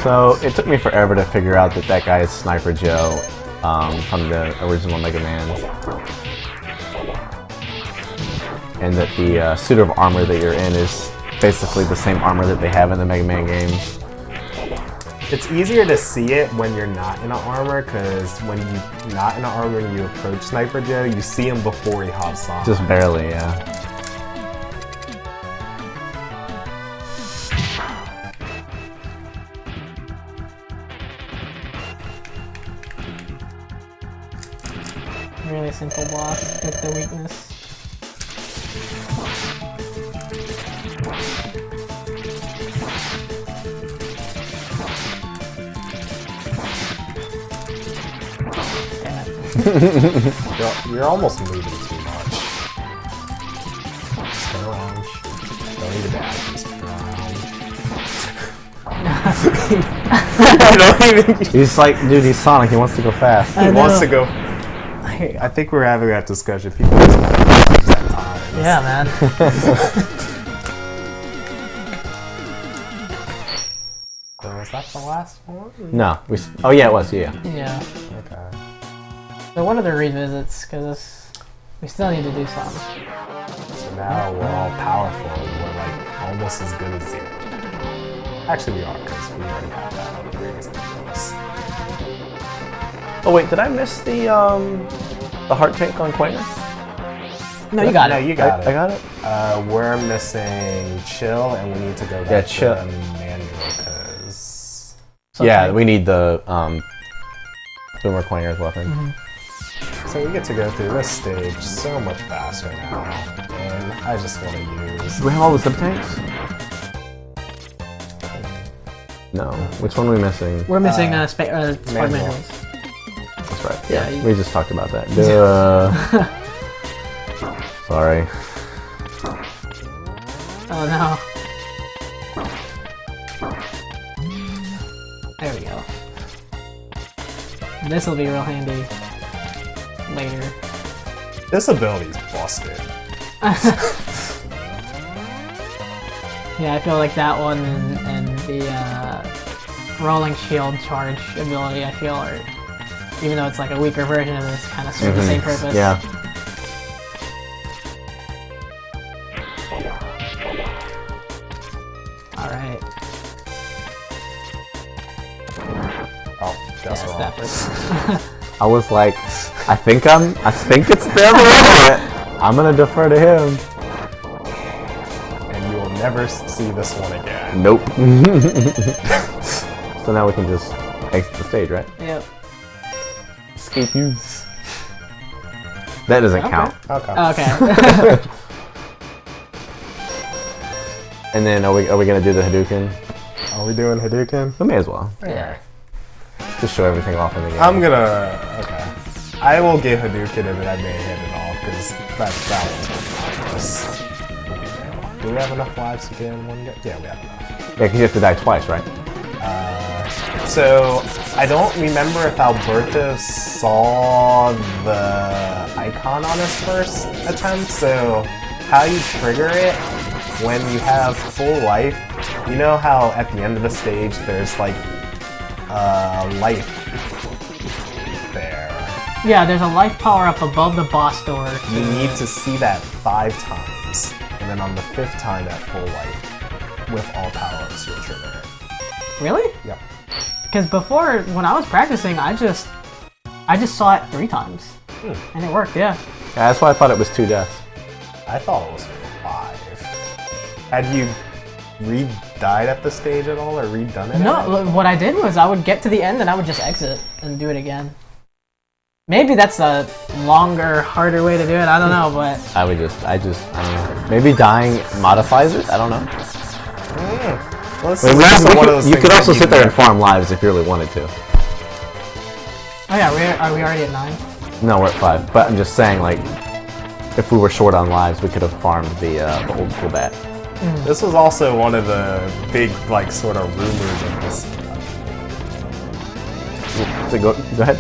So it took me forever to figure out that guy is Sniper Joe from the original Mega Man, and that the suit of armor that you're in is basically the same armor that they have in the Mega Man games. It's easier to see it when you're not in an armor, because when you're not in an armor and you approach Sniper Joe, you see him before he hops on. Just barely, yeah. Really simple boss with the weakness. Damn it. You're almost moving too much. Just turn around, shoot. Don't need a dash, just turn around. You don't even. He's like, dude, he's Sonic. He wants to go fast. He wants to go. I think we're having that discussion. People just at times. Yeah, man. So was that the last one? No, oh yeah, it was, yeah. Yeah. Okay. So what are the revisits? Because we still need to do some. So now we're all powerful. We're like almost as good as zero. Actually, we are because we already have that on the greatest abilities. Oh wait, did I miss the heart tank on Quainer? No, you got No, it. you got it. I got it. We're missing Chill, and we need to go back Yeah, to Chill. Mandrill because Yeah, we need the Boomer Quainer's weapon. so we get to go through this stage so much faster now, and I just want to use. Do we have all the sub tanks? No. Which one are we missing? We're missing Spark Manual. Manuals. That's right. Yeah, Yeah, you- we just talked about that. Duh. Sorry. Oh no. There we go. This will be real handy later. This ability's busted. Yeah, I feel like that one and the rolling shield charge ability, I feel, are, even though it's like a weaker version of this, kind of serve the same purpose. Yeah. Alright. Oh, guess wrong. That was I was like, I think it's them. I'm gonna defer to him. And you will never see this one again. Nope. So now we can just exit the stage, right? Yep. Escape you. That doesn't Okay. count. Okay. Okay. And then are we gonna do the Hadouken? Are we doing Hadouken? We may as well. Yeah. Just show everything off in the game. I'm gonna. Okay. I will get Hadouken and then I may hit it off because that was. Do we have enough lives to get in one go? Yeah, we have enough. Yeah, because you have to die twice, right? So I don't remember if Alberto saw the icon on his first attempt. So how you trigger it when you have full life? You know how at the end of the stage there's like life there. Yeah, there's a life power up above the boss door. You need to see that 5 times, and then on the 5th time at full life, with all power-ups, you'll trigger it. Really? Yep. Because before, when I was practicing, I just saw it 3 times. And it worked, yeah. Yeah, that's why I thought it was 2 deaths. I thought it was 5. Had you re-died at the stage at all, or redone it? No, what I did was I would get to the end and I would just exit and do it again. Maybe that's a longer, harder way to do it, I don't know, but... I don't know. Maybe dying modifies it? I don't know. Well, this I mean, is also one of those you things could that also you sit there and never- farm lives if you really wanted to. Oh yeah, are we already at 9? No, we're at 5. But I'm just saying, like, if we were short on lives, we could have farmed the old school bat. This was also one of the big, like, sort of rumors of this. So go ahead.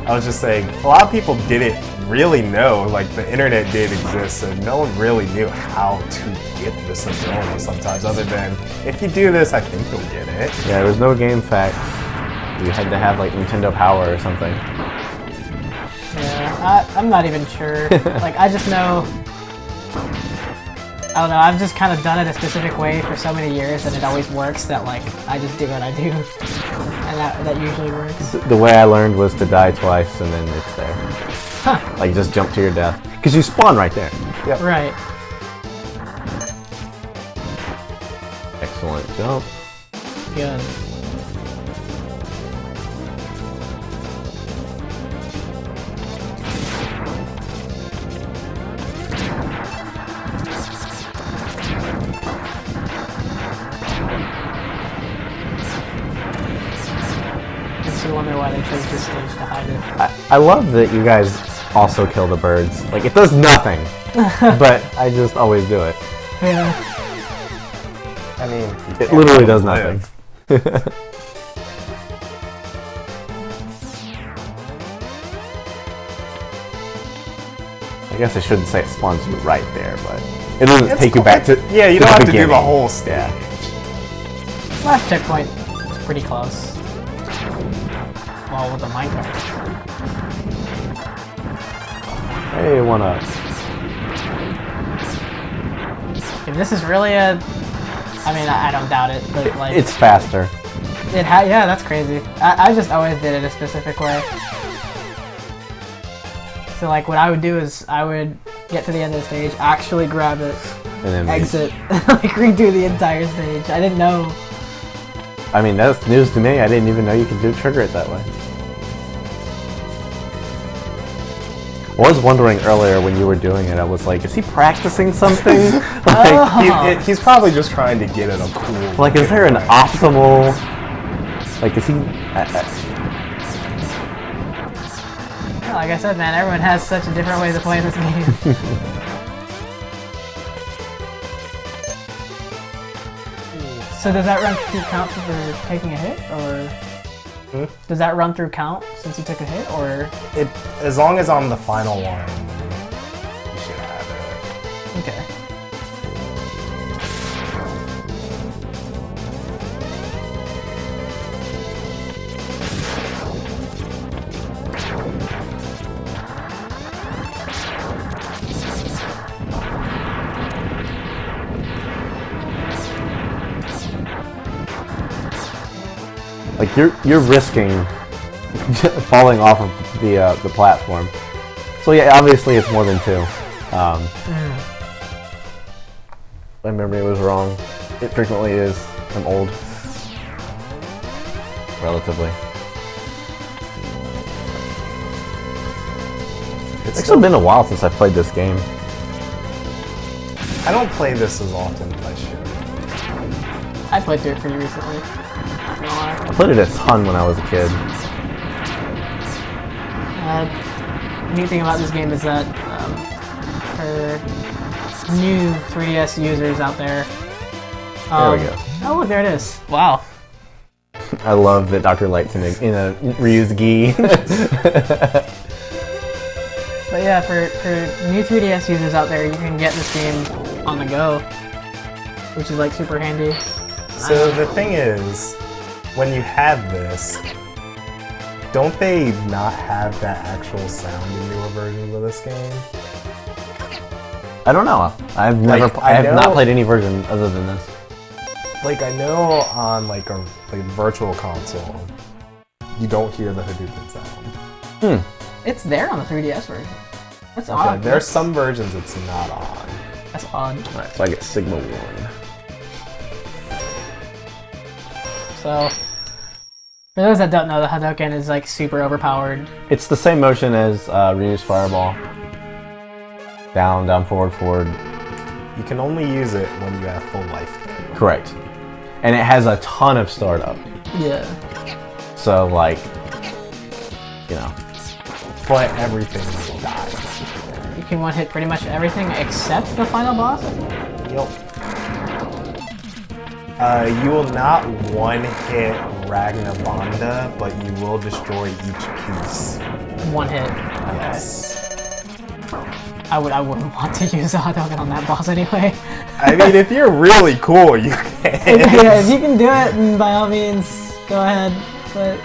I was just saying, a lot of people didn't really know, like, the internet did exist, and no one really knew how to get this ability sometimes, other than, if you do this, I think you'll get it. Yeah, there was no game fact. You had to have, like, Nintendo Power or something. Yeah, I'm not even sure. Like, I just know... I don't know, I've just kind of done it a specific way for so many years and it always works that, like, I just do what I do. And that usually works. The way I learned was to die twice and then it's there. Huh. Like, just jump to your death. Because you spawn right there. Yep. Right. Excellent jump. Good. Makes you wonder why they chose this stage to hide it. I love that you guys also kill the birds. Like, it does nothing. But I just always do it. Yeah. I mean, you It can't literally does live. nothing. I guess I shouldn't say it spawns you right there, but it doesn't take you back to Yeah, you to don't the have to do the beginning. whole stage. Yeah. Last checkpoint is pretty close. Well, with the minecart. Hey, one up. if this is really a... I mean, I don't doubt it, but like... It's faster. Yeah, that's crazy. I just always did it a specific way. So like what I would do is I would get to the end of the stage, actually grab it, And then exit, like redo the entire stage. I didn't know. I mean, that's news to me. I didn't even know you could trigger it that way. I was wondering earlier when you were doing it, I was like, is he practicing something? Like, He's probably just trying to get it a cool... like, is there an optimal... Like, is he... Yeah, like I said, man, everyone has such a different way to play this game. So does that run through count for taking a hit, or... Does that run through count since you took a hit, or...? As long as I'm the final one, you should have it. Okay. Like, you're risking falling off of the platform. So yeah, obviously it's more than 2. My memory was wrong. It frequently is. I'm old. Relatively. It's actually been a while since I played this game. I don't play this as often as I should. I played through it pretty recently. I played it a ton when I was a kid. Neat thing about this game is that for new 3DS users out there... There we go. Oh, look, there it is. Wow. I love that Dr. Light's in a reused gi. But yeah, for new 3DS users out there, you can get this game on the go, which is like super handy. So the thing is, when you have this, don't they not have that actual sound in newer versions of this game? I don't know. I have not played any version other than this. Like, I know on like a virtual console, you don't hear the Hadouken sound. It's there on the 3DS version. That's Okay, odd. there's some versions it's not on. That's odd. Alright, so I get Sigma 1. So, for those that don't know, the Hadouken is like super overpowered. It's the same motion as Ryu's Fireball. Down, down, forward, forward. You can only use it when you have full life. Correct. And it has a ton of startup. Yeah. So, like, you know. But everything will die. You can one-hit pretty much everything except the final boss. Yep. You will not one-hit Ragnabanda, but you will destroy each piece. One hit. Yes. I wouldn't want to use the Hadouken on that boss anyway. I mean, if you're really cool, you can. Yeah, if you can do it, then by all means, go ahead. But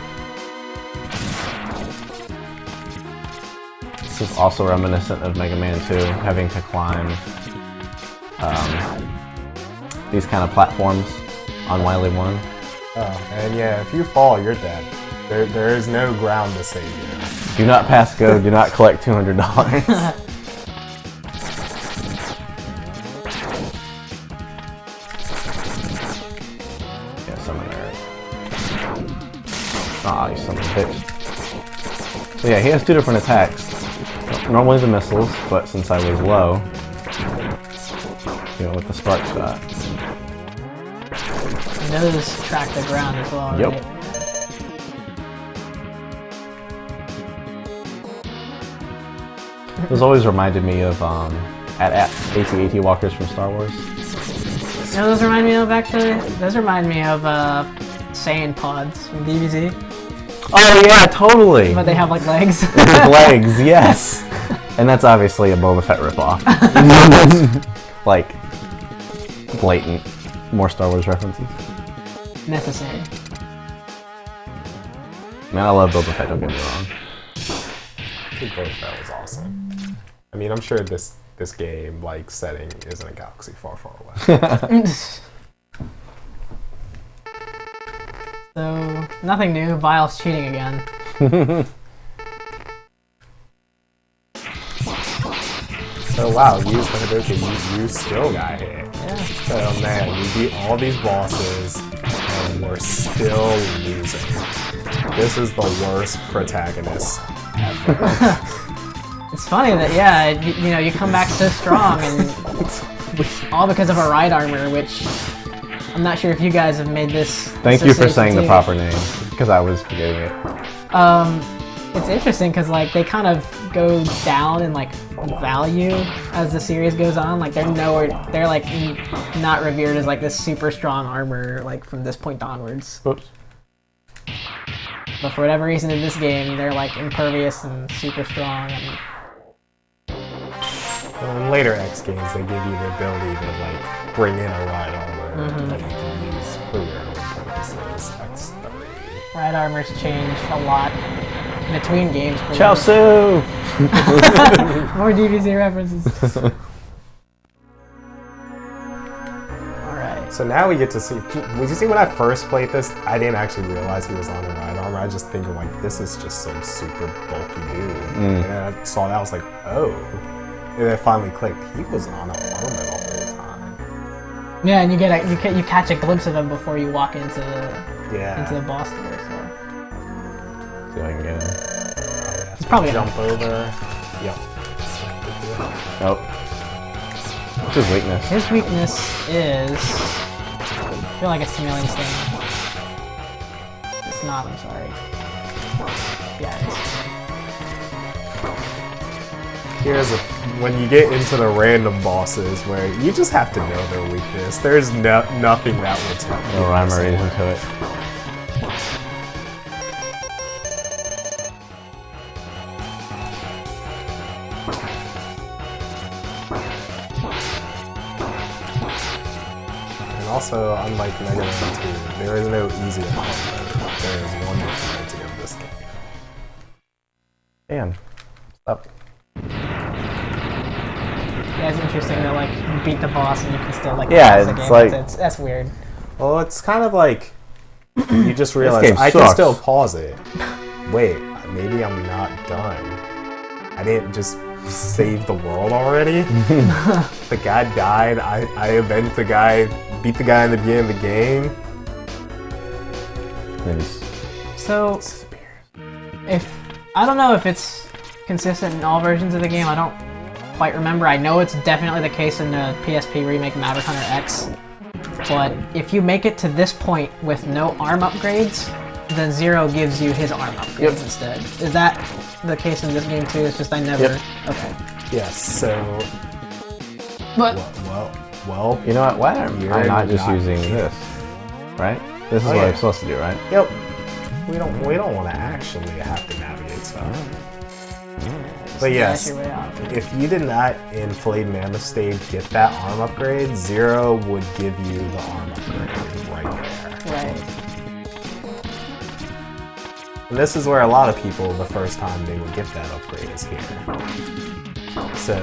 This is also reminiscent of Mega Man 2, having to climb these kind of platforms on Wily 1. Oh, and yeah, if you fall, you're dead. There is no ground to save you. Do not pass go, do not collect $200. Ah, you son of a bitch. So yeah, he has 2 different attacks. Normally the missiles, but since I was low, you know, with the spark shot. and those track the ground as well, Yep. right? Those always reminded me of at AT-AT walkers from Star Wars. You know, those remind me of actually. Those remind me of Saiyan pods from DBZ, Oh yeah, totally. but they have like legs. With legs, yes. And that's obviously a Boba Fett ripoff. Like, blatant, more Star Wars references. Necessary. Man, I love Boba Fett, don't get me wrong. I think Boba Fett was awesome. I mean, I'm sure this this game like setting is in a galaxy far, far away. So, nothing new. Vile's cheating again. So wow, you still got hit. Yeah. Oh man, we beat all these bosses and we're still losing. This is the worst protagonist ever. It's funny that, yeah, you know, you come back so strong, and all because of a ride armor, which I'm not sure if you guys have made this. Thank you for saying the too. proper name, because I was forgetting it. It's interesting because like they kind of go down in like value as the series goes on. Like they're like not revered as like this super strong armor like from this point onwards. Whoops. But for whatever reason in this game, they're like impervious and super strong. And Well, in later X games, they give you the ability to like bring in a ride armor that you can use for your own purposes. X3. ride armors changed a lot between games. Chelsea! More DBZ references. Alright. So now we get to see. Would you see when I first played this, I didn't actually realize he was on a ride armor. I just thinking like this is just some super bulky dude. And then I saw that, I was like, oh. And then it finally clicked. He was on an armor the whole time. Yeah, and you catch a glimpse of him before you walk into the boss door. So See if I can get him. it's probably Jump over. Yep. Nope. What's his weakness? his weakness is. I feel like it's chameleon stain. It's not. I'm sorry. Yeah, it is. Here's when you get into the random bosses where you just have to know their weakness. There's nothing that will tell you. No rhyme or reason to it. And also, unlike Mega Man 2, there is no easy mode. There is one difficulty of this game. Damn. Stop. Yeah, it's interesting that like you beat the boss and you can still like Yeah, pause the it's game. like- That's weird. Well, it's kind of like you just realize game I can sucks. still pause it. Wait, maybe I'm not done. I didn't just save the world already. The guy died. I avenged the guy, beat the guy in the beginning of the game. So if I don't know if it's consistent in all versions of the game. I don't quite remember. I know it's definitely the case in the PSP remake Maverick Hunter X. But if you make it to this point with no arm upgrades, then Zero gives you his arm upgrades instead. Is that the case in this game too? It's just I never. Yep. Okay. Yes. So. But Well. You know what? Why am You're I not just not using here. this? Right? This is Oh, what yeah. I'm supposed to do, right? Yep. We don't want to actually have to navigate stuff. But yes, dash your way out. if you did not in Flayed Mammoth stage get that arm upgrade, Zero would give you the arm upgrade right there. Right. And this is where a lot of people, the first time they would get that upgrade is here. So,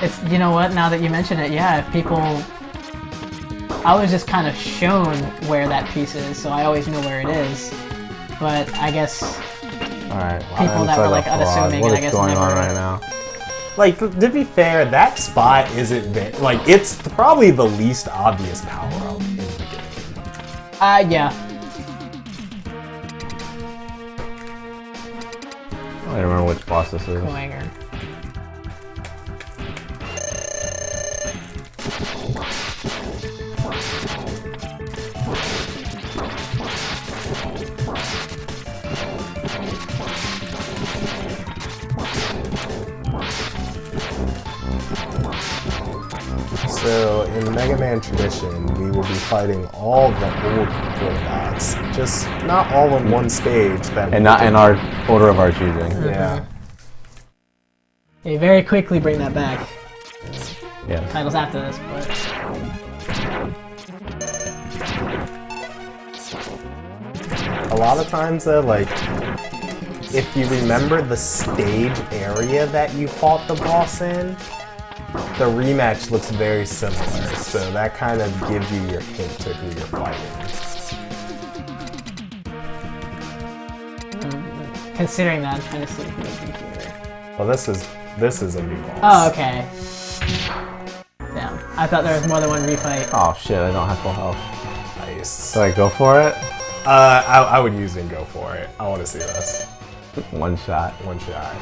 It's, you know what, now that you mention it, yeah, if people... I was just kind of shown where that piece is, so I always know where it is. But I guess Alright. People that were, like, unassuming, What I is guess going on never- right now? like, to be fair, that spot isn't like, it's probably the least obvious power-up in the game. yeah. I don't remember which boss this is. Coanger. So, in Mega Man tradition, we will be fighting all the old robots, just not all in one stage. And not in our order of our choosing. Yeah. They very quickly bring that back. Yeah. Titles after this, but... A lot of times, though, like, if you remember the stage area that you fought the boss in, the rematch looks very similar, so that kind of gives you your hint to who you're fighting. Considering that, I'm trying to see who would be here. Well, this is a new boss. Oh, okay. Damn. I thought there was more than one refight. Oh shit, I don't have full health. Nice. Do I go for it? I would use it and go for it. I want to see this. One shot. One shot.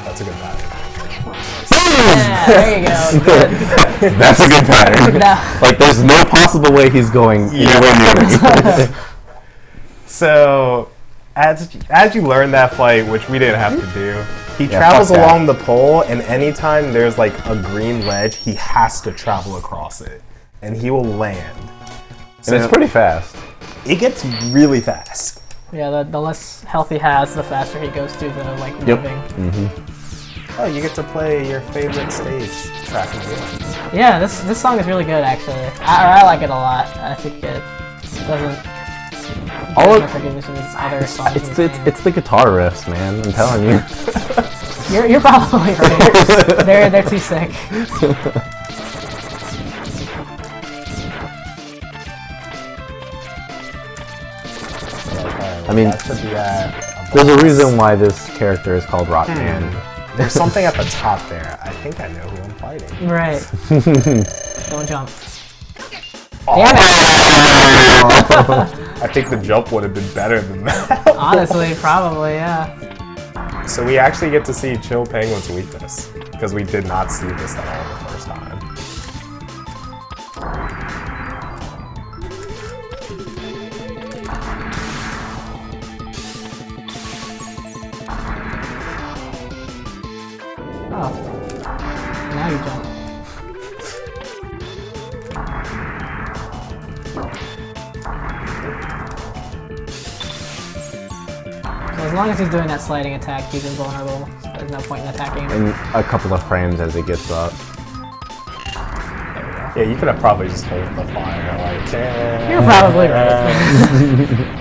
That's a good pattern. Yeah, there you go. Good. That's a good pattern. No. Like, there's no possible way he's going anywhere near me. So, as you learn that fight, which we didn't have to do, he Yeah, travels fuck that. along the pole, and anytime there's like a green ledge, he has to travel across it, and he will land. And it's pretty fast. It gets really fast. Yeah, the less health he has, the faster he goes through the like moving. Oh, you get to play your favorite stage track again. Yeah, this song is really good actually. I like it a lot. I think it doesn't. All of- my forgiveness with its other songs. It's the guitar riffs, man. I'm telling you. You're probably right. they're too sick. I mean, That should be at a there's a boss. reason why this character is called Rockman. There's something at the top there. I think I know who I'm fighting. Right. Don't jump. I think the jump would have been better than that. Honestly, probably, yeah. So we actually get to see Chill Penguin's weakness, because we did not see this at all the first time. Oh. Now you jump. So as long as he's doing that sliding attack, he's invulnerable. So there's no point in attacking him. In a couple of frames as he gets up. Yeah, you could have probably just held the fire, like, You're probably right.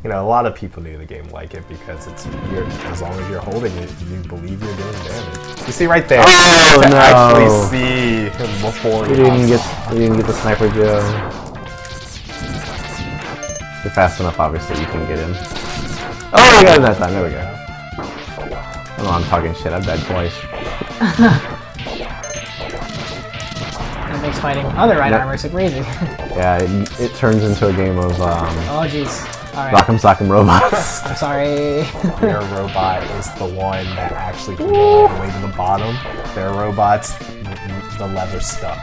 You know, a lot of people new to the game like it because as long as you're holding it, you believe you're doing damage. You see right there, Oh, to no. actually see him before We he didn't hops get off. the Sniper Joe. If you're fast enough, obviously, you can get him. Oh, we got him that time. There we go. I know I'm talking shit. I've died twice. That makes fighting other right Yep. armor super easy. Yeah, it turns into a game of Oh jeez. Alright. Rock'em Sock'em Robots. I'm sorry. Your robot is the one that actually can go all the way to the bottom. Their robots, the lever's stuck.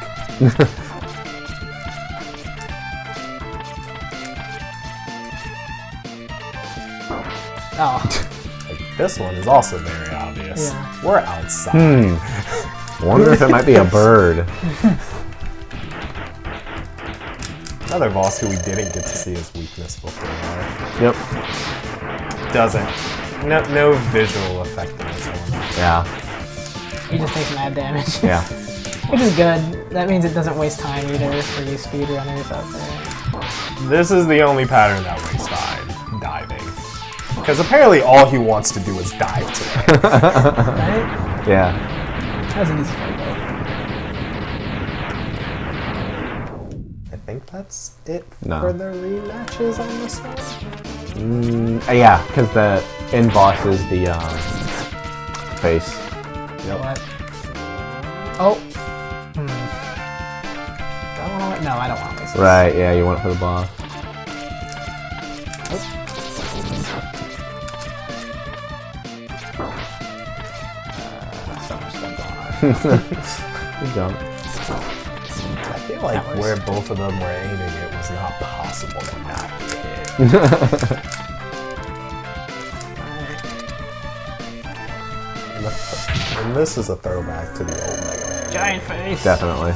Oh. Like, this one is also very obvious. Yeah. We're outside. Wonder if it might be a bird. Another boss who we didn't get to see his weakness before. Yep. No visual effect in this one. Yeah. He just takes mad damage. Yeah. Which is good. That means it doesn't waste time either for you speedrunners out there. This is the only pattern that wastes time. Diving. Because apparently all he wants to do is dive today. Right? Yeah. That was an easy fight though. I think that's it No. for the rematches on this one. Yeah, because the end boss is the face. What? Oh. Do I want to? No, I don't want to waste this. Right. Yeah, you want it for the boss. So much stuff going on. Good jump. I feel like That was- where both of them were aiming, it was not possible to not be hit. And this is a throwback to the old Mega Man. Giant face. Definitely.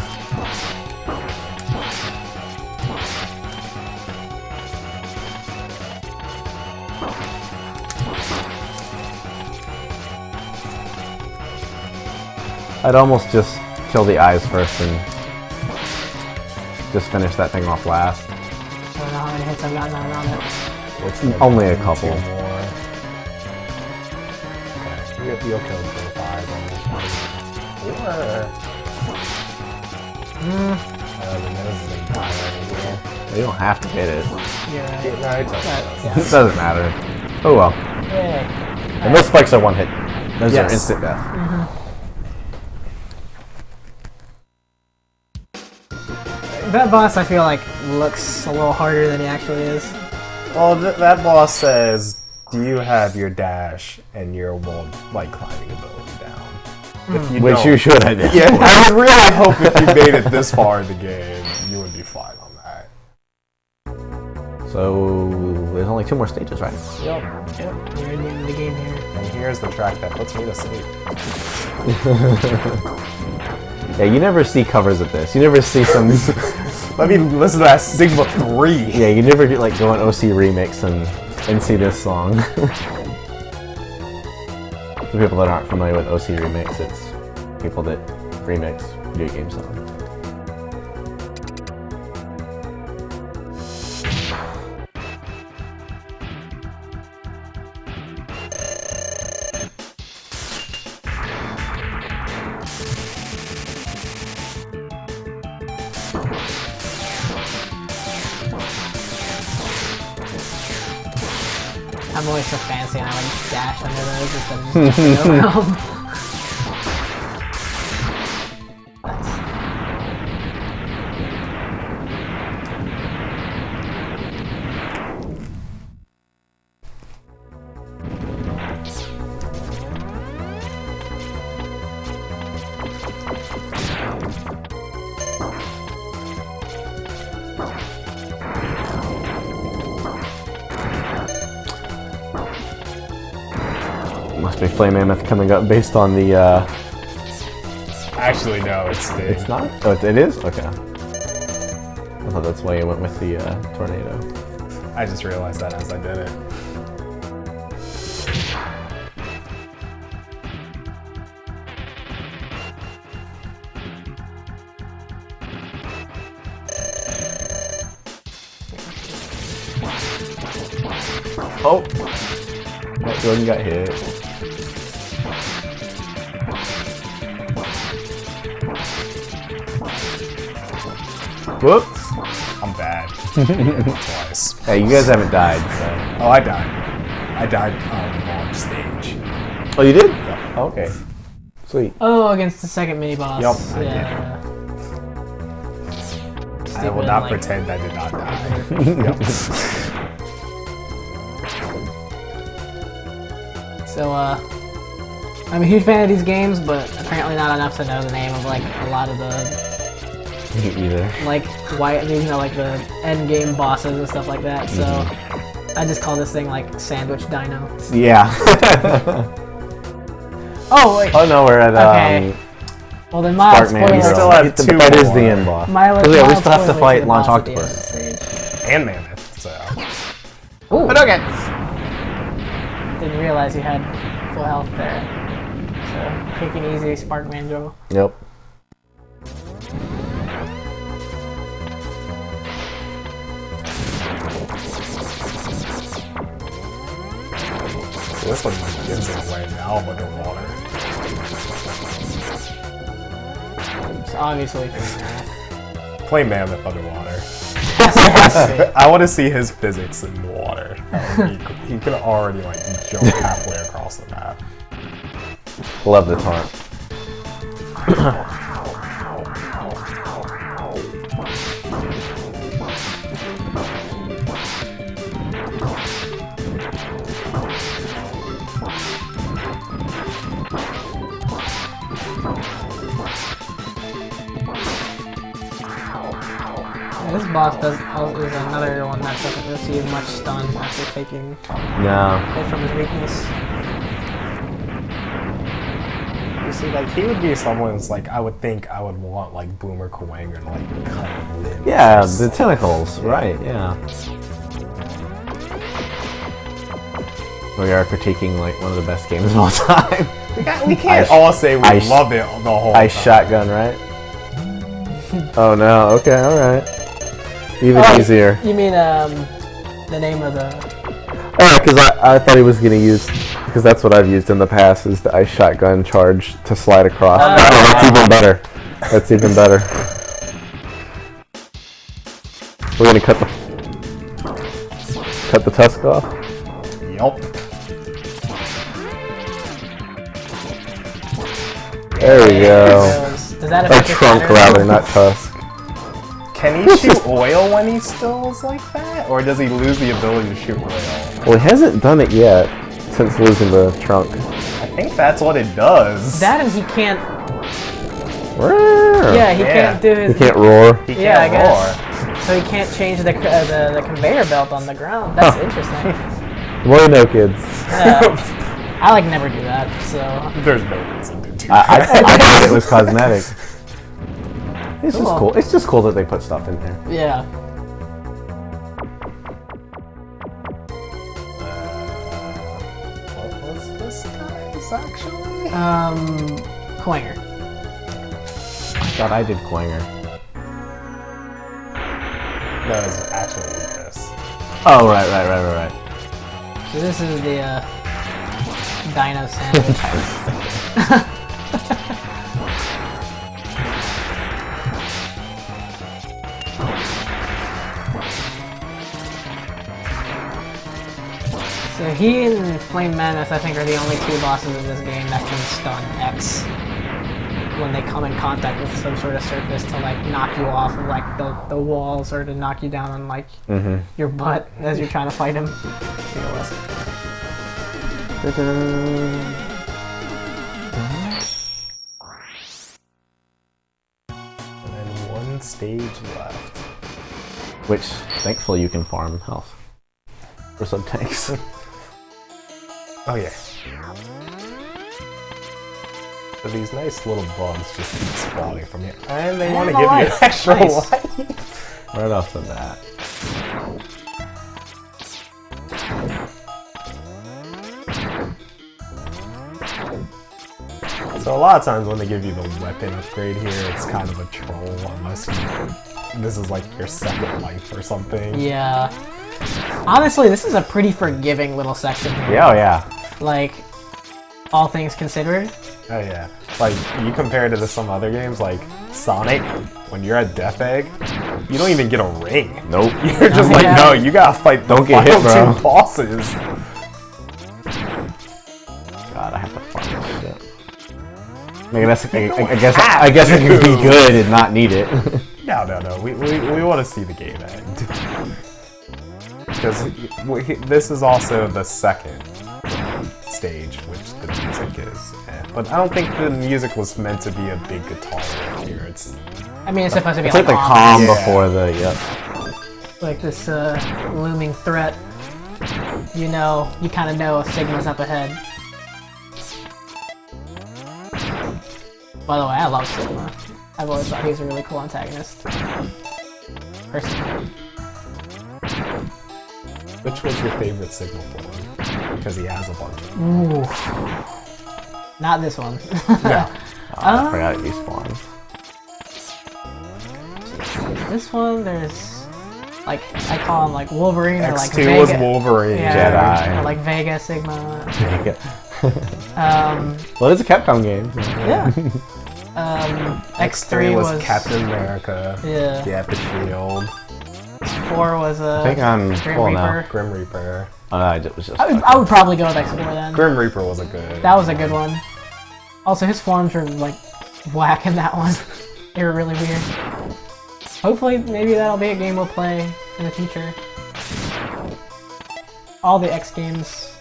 I'd almost just kill the eyes first and just finish that thing off last. I don't know how many hits I've gotten around it. What's the Only a two couple. more? Okay, you'll kill 4 or 5 on Or... the nose is like dying right You don't have to hit it. You're right. here. No, it's okay. Yeah. It doesn't matter. Oh well. Yay. And those spikes are one hit. Those Yes. are instant death. That boss, I feel like, looks a little harder than he actually is. Well, that boss says, do you have your dash and your wall like climbing ability down? If you Which don't, you should have done. Yeah, I would really hope if you made it this far in the game, you would be fine on that. So there's only 2 more stages, right? Yep. We're in the game here. And here's the track that puts me to sleep. Yeah, you never see covers of this. You never see some. Let me listen to that Sigma 3. Yeah, you never get, like go on OC Remix and see this song. For people that aren't familiar with OC Remix, it's people that remix video game songs. I'm always so fancy and I like dash under those instead of just go around. Nice. Must be Flame Mammoth coming up based on the. Actually, no, it's the. It's not. Oh, it is. Okay. I thought that's why you went with the tornado. I just realized that as I did it. Oh! That Jordan got hit. Whoops! I'm bad. Twice. Hey, you guys haven't died, so. Oh, I died. I died on the launch stage. Oh, you did? Oh, okay. Sweet. Oh, against the second mini boss. Yup, I yeah. I will Stupid, not like- pretend I did not die. Yep. So, I'm a huge fan of these games, but apparently not enough to know the name of like a lot of the Me either. like like the end game bosses and stuff like that. So I just call this thing like Sandwich Dino. Yeah. Oh wait. Oh no, we're at Okay. Well then, mild Spark Man. spoilers. You still have two That is more. the end boss. Mild, Oh, yeah, we mild still have to spoilers fight the Launch boss at the end of Octopus. the stage. And Mammoth, so. Ooh. Okay. Didn't realize you had full health there. So quick and easy Spark Man go. Yep. This one gives it away now underwater. It's obviously Play Mammoth underwater. yes. I want to see his physics in the water. He could already like jump halfway across the map. Love the taunt. This boss is another one that doesn't receive much stun after taking No. hit from his weakness. You see, like he would be someone's like I would think I would want like Boomer Kuwanger to like cut a limb. Yeah, the tentacles. Right. Yeah. We are critiquing like one of the best games of all time. We can't all say we I love it the whole Ice time. shotgun, right? Oh no. Okay. All right. Even easier. You mean the name of the? Oh, because I thought he was gonna use because because that's what I've used in the past, is the ice shotgun charge to slide across. Oh, That's even better. That's even better. We're gonna cut the tusk off. Yup. There we go. Does that A affect your trunk pattern? rather, not tusk. Can he shoot oil when he stills like that? Or does he lose the ability to shoot oil? Well, he hasn't done it yet since losing the trunk. I think that's what it does. That and he can't. Yeah, Yeah, he can't do his. he can't roar. He can't Yeah, I roar. guess. So he can't change the conveyor belt on the ground. That's interesting. Well, you know, kids. I like never do that. So There's no reason to do I that. thought it was cosmetic. It's just cool. It's just cool that they put stuff in there. yeah. What was this guy's actually? Quanger. Thought I did Quanger. No, it's actually Lucas. Oh, right. So this is the Dino sandwich. So he and Flame Menace, I think, are the only two bosses in this game that can stun X when they come in contact with some sort of surface to like knock you off of like the walls or to knock you down on like your butt as you're trying to fight him. And then one stage left. Which, thankfully, you can farm health for some tanks. Oh yeah. But these nice little bugs just keep spawning from here. And they want to give you life. extra Nice. life. Right off the bat. So a lot of times when they give you the weapon upgrade here, it's kind of a troll unless this is like your second life or something. Yeah. Honestly, this is a pretty forgiving little section here. Yeah, oh yeah. Like, all things considered. Oh yeah. Like, you compare it to some other games, like Sonic, when you're at Death Egg, you don't even get a ring. Nope. You're just like, Yeah. no, you gotta fight the Don't get hit, final bro. two bosses. God, I have to farm this shit. I guess it could be good and not need it. No. We want to see the game end. Because this is also the second stage, which the music is. But I don't think the music was meant to be a big guitar right here. It's I mean, it's supposed to be It's like the calm. calm Yeah. before the, yep. Like this looming threat. You know, you kind of know if Sigma's up ahead. By the way, I love Sigma. I've always thought he was a really cool antagonist. Personally. Which was your favorite Sigma form? Because he has a bunch of them. Ooh. Not this one. No. I forgot it respawns. This one, there's like I call him like Wolverine or like X2 Vega. was Wolverine. Yeah, Jedi. or like Vega, Sigma. Well, it's a Capcom game. So. Yeah. X3 was Captain America. Yeah. He had the shield. 4 was I think I'm Grim full Reaper. now. Grim Reaper. Oh, no, it was just. I would probably go with X4 then. Grim Reaper was a good. That was a good one. Also, his forms were like whack in that one. They were really weird. Hopefully, maybe that'll be a game we'll play in the future. All the X games,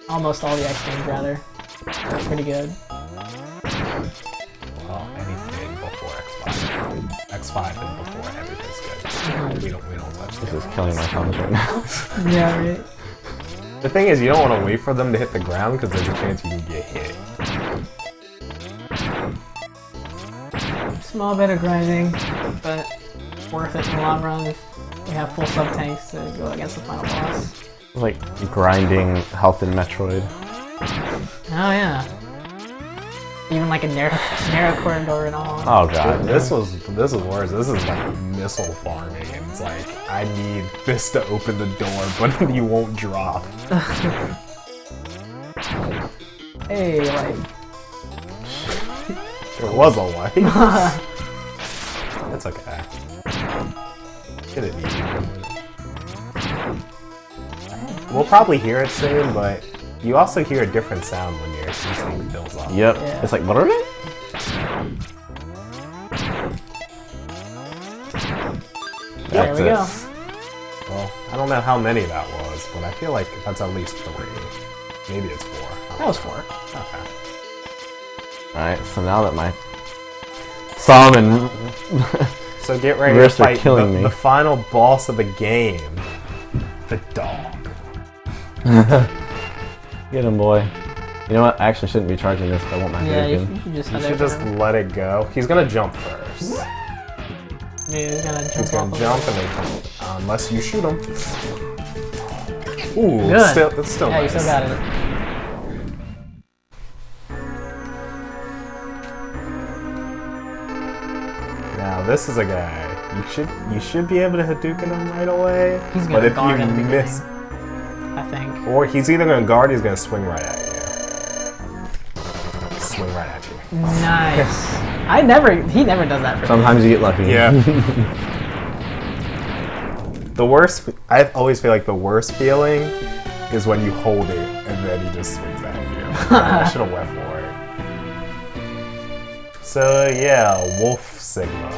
almost all the X games rather, are pretty good. Well, anything before X5. X5 and before everything's good. We don't touch This this. is killing my thumbs right now. Yeah, right. The thing is, you don't want to wait for them to hit the ground because there's a chance you can get hit. Small bit of grinding, but worth it in the long run if we have full sub tanks to go against the final boss. It's like grinding health in Metroid. Oh yeah. Even like a narrow corridor and all. Oh god. This is worse. This is like missile farming, and it's like I need this to open the door, but you won't drop. Hey, like. There was a light. That's okay. Get it easy. We'll probably hear it soon, but you also hear a different sound when your E-Tank builds up. Yep. Yeah. It's like, what are they? There we go. Well, I don't know how many that was, but I feel like that's at least 3. Maybe it's 4. That was 4. Okay. Alright, so now that my thumb and So get ready to wrists are fight killing me. the final boss of the game. The dog. Get him, boy. You know what? I actually shouldn't be charging this, but I want my Yeah, you Hadouken. should just You head should over just him. let it go. He's gonna jump first. Maybe he's gonna jump He's gonna off jump of and then come, unless you shoot him. Ooh, Good. it's still Yeah, you nice. still got it. Now this is a guy. You should be able to Hadouken him right away. He's but gonna if guard you at the miss, beginning, I think. or he's either gonna guard, or he's gonna swing right at you. Swing right at you. Nice. He never does that for me. Sometimes you get lucky. Yeah. The worst. I always feel like the worst feeling is when you hold it and then he just swings at you. I should have went for it. So yeah, Wolf Sigma.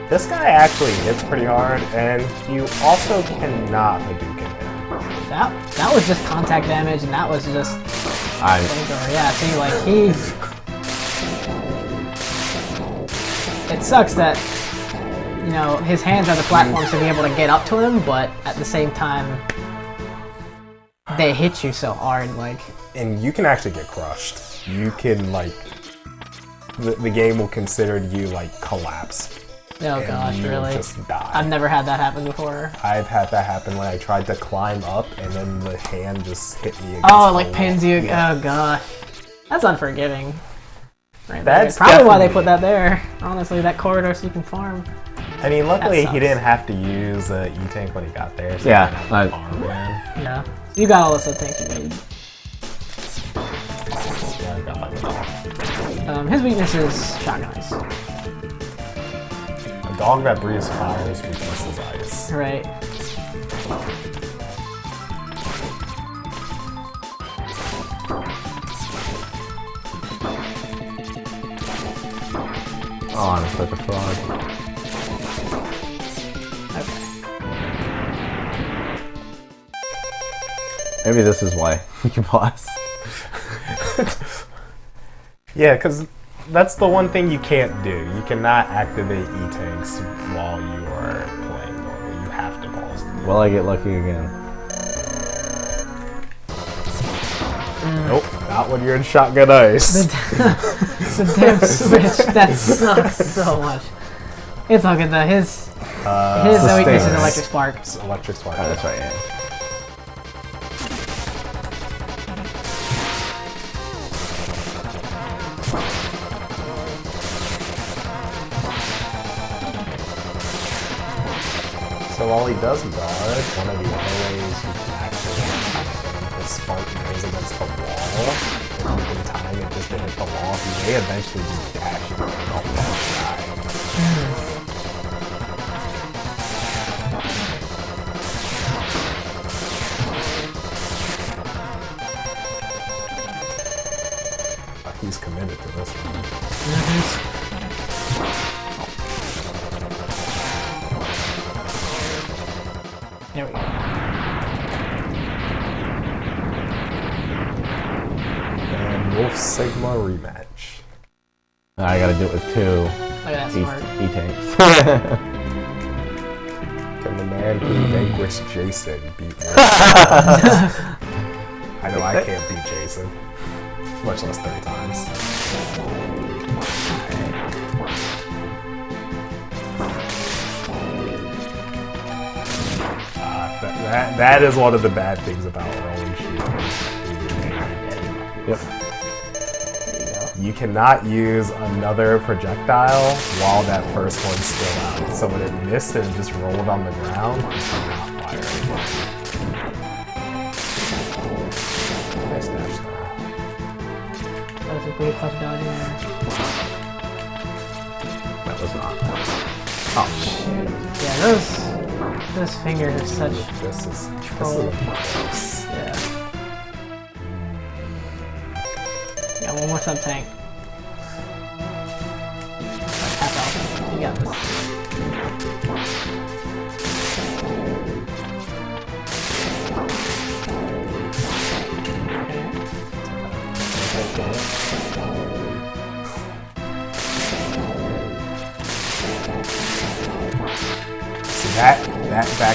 This guy actually hits pretty hard, and you also cannot Hadouken him. That was just contact damage, and that was just yeah. See, like it sucks that his hands are the platforms to be able to get up to him, but at the same time, they hit you so hard, like. And you can actually get crushed. You can the game will consider you collapse. Oh gosh, you really? Just die. I've never had that happen before. I've had that happen when I tried to climb up and then the hand just hit me against Oh, the like wall. pins you. Yeah. Oh gosh, that's unforgiving. Right That's there. Probably why they definitely- put that there. Honestly, that corridor so you can farm. I mean, luckily That he sucks. didn't have to use E-Tank when he got there. So Yeah, he didn't have to farm, man. Yeah, you got all the tank you need. Yeah, I got my dog. His weakness is shotguns. A dog that breathes fire is weakness is ice. Right. Oh, I'm such a frog. Okay. Maybe this is why you can boss. Yeah, because that's the one thing you can't do. You cannot activate E-Tanks while you are playing normally. You have to pause. Will I get lucky again? Nope, not when you're in shotgun ice. The damn switch, that sucks so much. It's all good though. His weakness is Sustainers. electric spark. It's electric spark. Oh, that's right, yeah. So while he does dodge, one of the other ways you can actually the spark goes against the wall, and you can time it just to hit the wall. He may eventually just dash and run off that side. He's committed to this one. There we go. And Wolf Sigma rematch. I gotta do it with 2 Look at that smart. E-Tanks. Can the man who vanquished Jason beat Wolf? I know I can't beat Jason. Much less 30 times. That is one of the bad things about rolling shooters. Yep. You cannot use another projectile while that first one's still out. So when it missed and it just rolled on the ground, you cannot fire Nice dash. That was a great clutch dodge in there. That was not. Oh shit. Yeah, those fingers are such This is troll. close. Yeah. Got one more sub tank. Tap out. You got this. See, that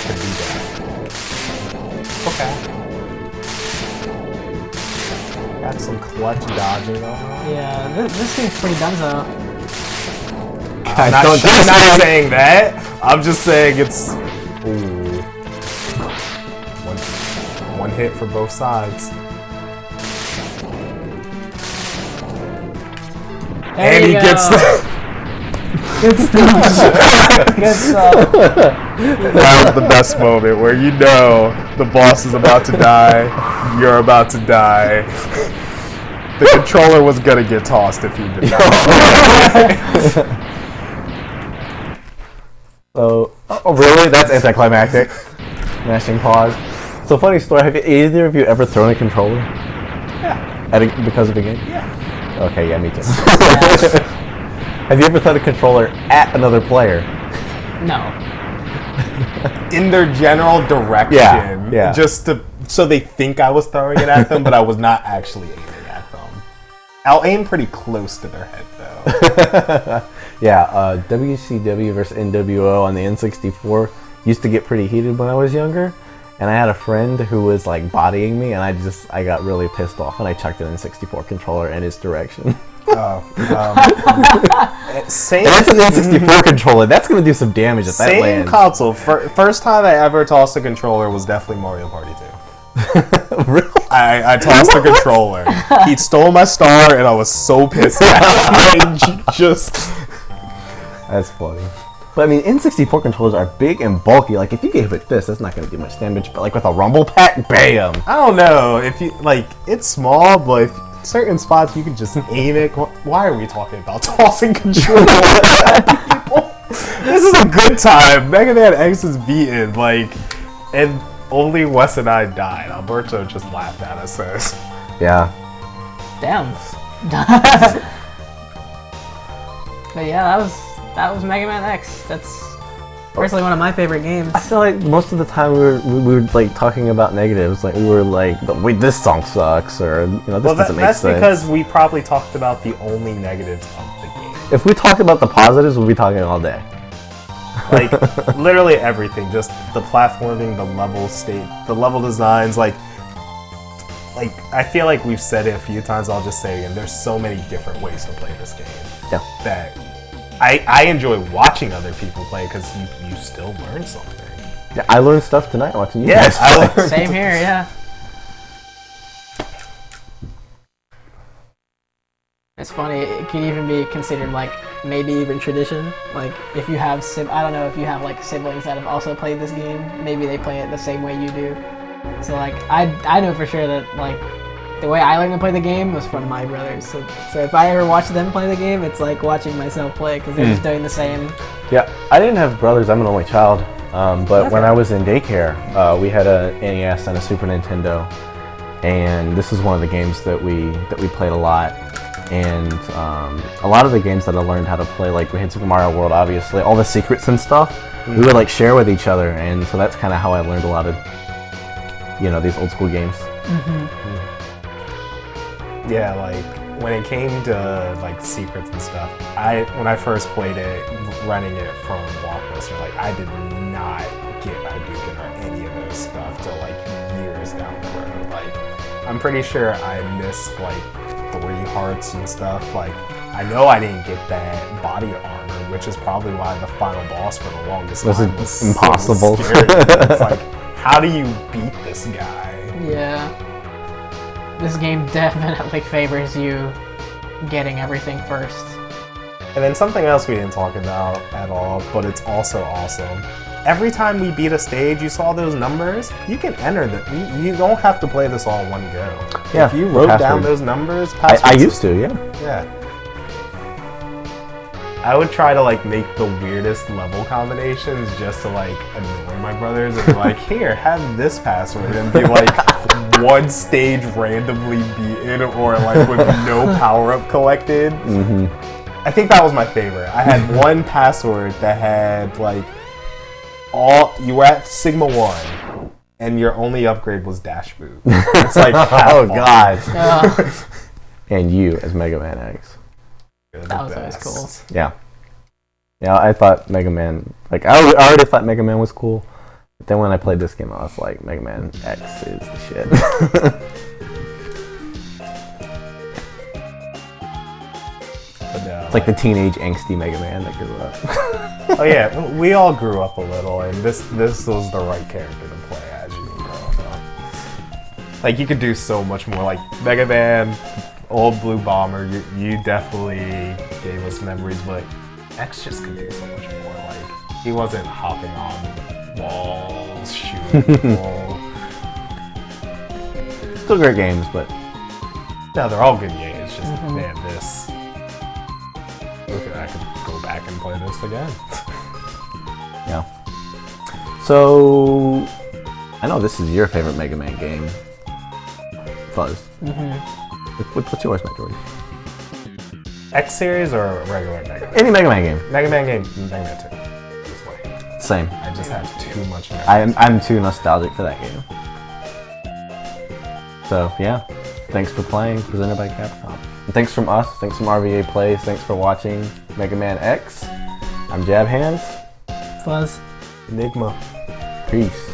could be that. Okay. Got some clutch dodging on. Yeah, this seems pretty dunzo. I'm not saying that. I'm just saying it's. Ooh. One hit for both sides. There And you he go. gets the. Good stuff. Good stuff. That was the best moment where you know the boss is about to die, you're about to die. The controller was gonna get tossed if you did not. So, oh really? That's anticlimactic. Mashing pause. So funny story. Have either of you ever thrown a controller? Yeah. Because of a game? Yeah. Okay, yeah, me too. Have you ever thrown a controller at another player? No. In their general direction. Yeah. Just so they think I was throwing it at them, but I was not actually aiming at them. I'll aim pretty close to their head though. Yeah, WCW versus NWO on the N64 used to get pretty heated when I was younger, and I had a friend who was like bodying me, and I got really pissed off, and I chucked an N64 controller in his direction. Same. And that's an N64 controller. That's gonna do some damage if that Same lands. console. First time I ever tossed a controller was definitely Mario Party 2. Really? I tossed the controller. He stole my star, and I was so pissed at him. That's funny. But I mean, N64 controllers are big and bulky. Like, if you gave it this, that's not going to do much damage. But like with a rumble pack, bam! I don't know if you like. It's small, but if certain spots you can just aim it. Why are we talking about tossing controllers at people? This is a good time. Mega Man X is beaten. Like, and only Wes and I died. Alberto just laughed at us. Says. Yeah. Damn. But yeah, that was Mega Man X. That's personally one of my favorite games. I feel like most of the time we were like talking about negatives. Like we were like, wait, this song sucks, or this doesn't make that's sense. because we probably talked about the only negatives of the game. If we talked about the positives, we'll be talking all day. Like literally everything, just the platforming, the level state, the level designs. Like I feel like we've said it a few times. I'll just say it again. There's so many different ways to play this game. Yeah. That I enjoy watching other people play because you still learn something. Yeah, I learned stuff tonight watching you Yes, guys I play. learned. Same here, yeah. It's funny, it can even be considered like maybe even tradition. Like if you have I don't know if you have like siblings that have also played this game, maybe they play it the same way you do. So like I know for sure that like the way I learned to play the game was from my brothers. So if I ever watch them play the game, it's like watching myself play because they're just doing the same. Yeah, I didn't have brothers. I'm an only child. But when I was in daycare, we had a NES and a Super Nintendo, and this is one of the games that we played a lot. And a lot of the games that I learned how to play, like we had Super Mario World, obviously, all the secrets and stuff, we would like share with each other, and so that's kind of how I learned a lot of, these old school games. Yeah, like when it came to like secrets and stuff, when I first played it, running it from Blockbuster, like I did not get Hadouken or any of those stuff till like years down the road. Like I'm pretty sure I missed like 3 hearts and stuff. Like I know I didn't get that body armor, which is probably why the final boss for the longest time was impossible. So scary. It's like, how do you beat this guy? Yeah. This game definitely favors you getting everything first. And then something else we didn't talk about at all, but it's also awesome. every time we beat a stage, you saw those numbers. You can enter them. You don't have to play this all in one go. Yeah, if you wrote down password. those numbers, I used to, yeah. Yeah. I would try to like make the weirdest level combinations just to like annoy my brothers and be like, here, have this password, and be like one stage randomly beaten or like with no power up collected. I think that was my favorite. I had one password that had like you were at Sigma 1 and your only upgrade was dash move. It's like oh god. Yeah. And you as Mega Man X. That was always cool. Yeah. Yeah, I thought Mega Man, like, I already thought Mega Man was cool. But then when I played this game, I was like, Mega Man X is the shit. It's like the teenage angsty Mega Man that grew up. Oh yeah, we all grew up a little, and this was the right character to play as you were growing up. Like, you could do so much more. Like, Mega Man, old Blue Bomber, you definitely gave us memories, but X just could do so much more. Like, he wasn't hopping on walls, shooting people. Still great games, but... No, they're all good games. Just, man, this... Look, I could go back and play this again. Yeah. So... I know this is your favorite Mega Man game. Fuzz. What's yours, George? X series or regular Mega Man? Any Mega Man game. Mega Man game, Mega Man 2. This way. Same. I just have too much memories. I'm too nostalgic for that game. So, yeah. Thanks for playing, presented by Capcom. And thanks from us, thanks from RVA Plays, thanks for watching Mega Man X. I'm Jab Hands. Fuzz. Enigma. Peace.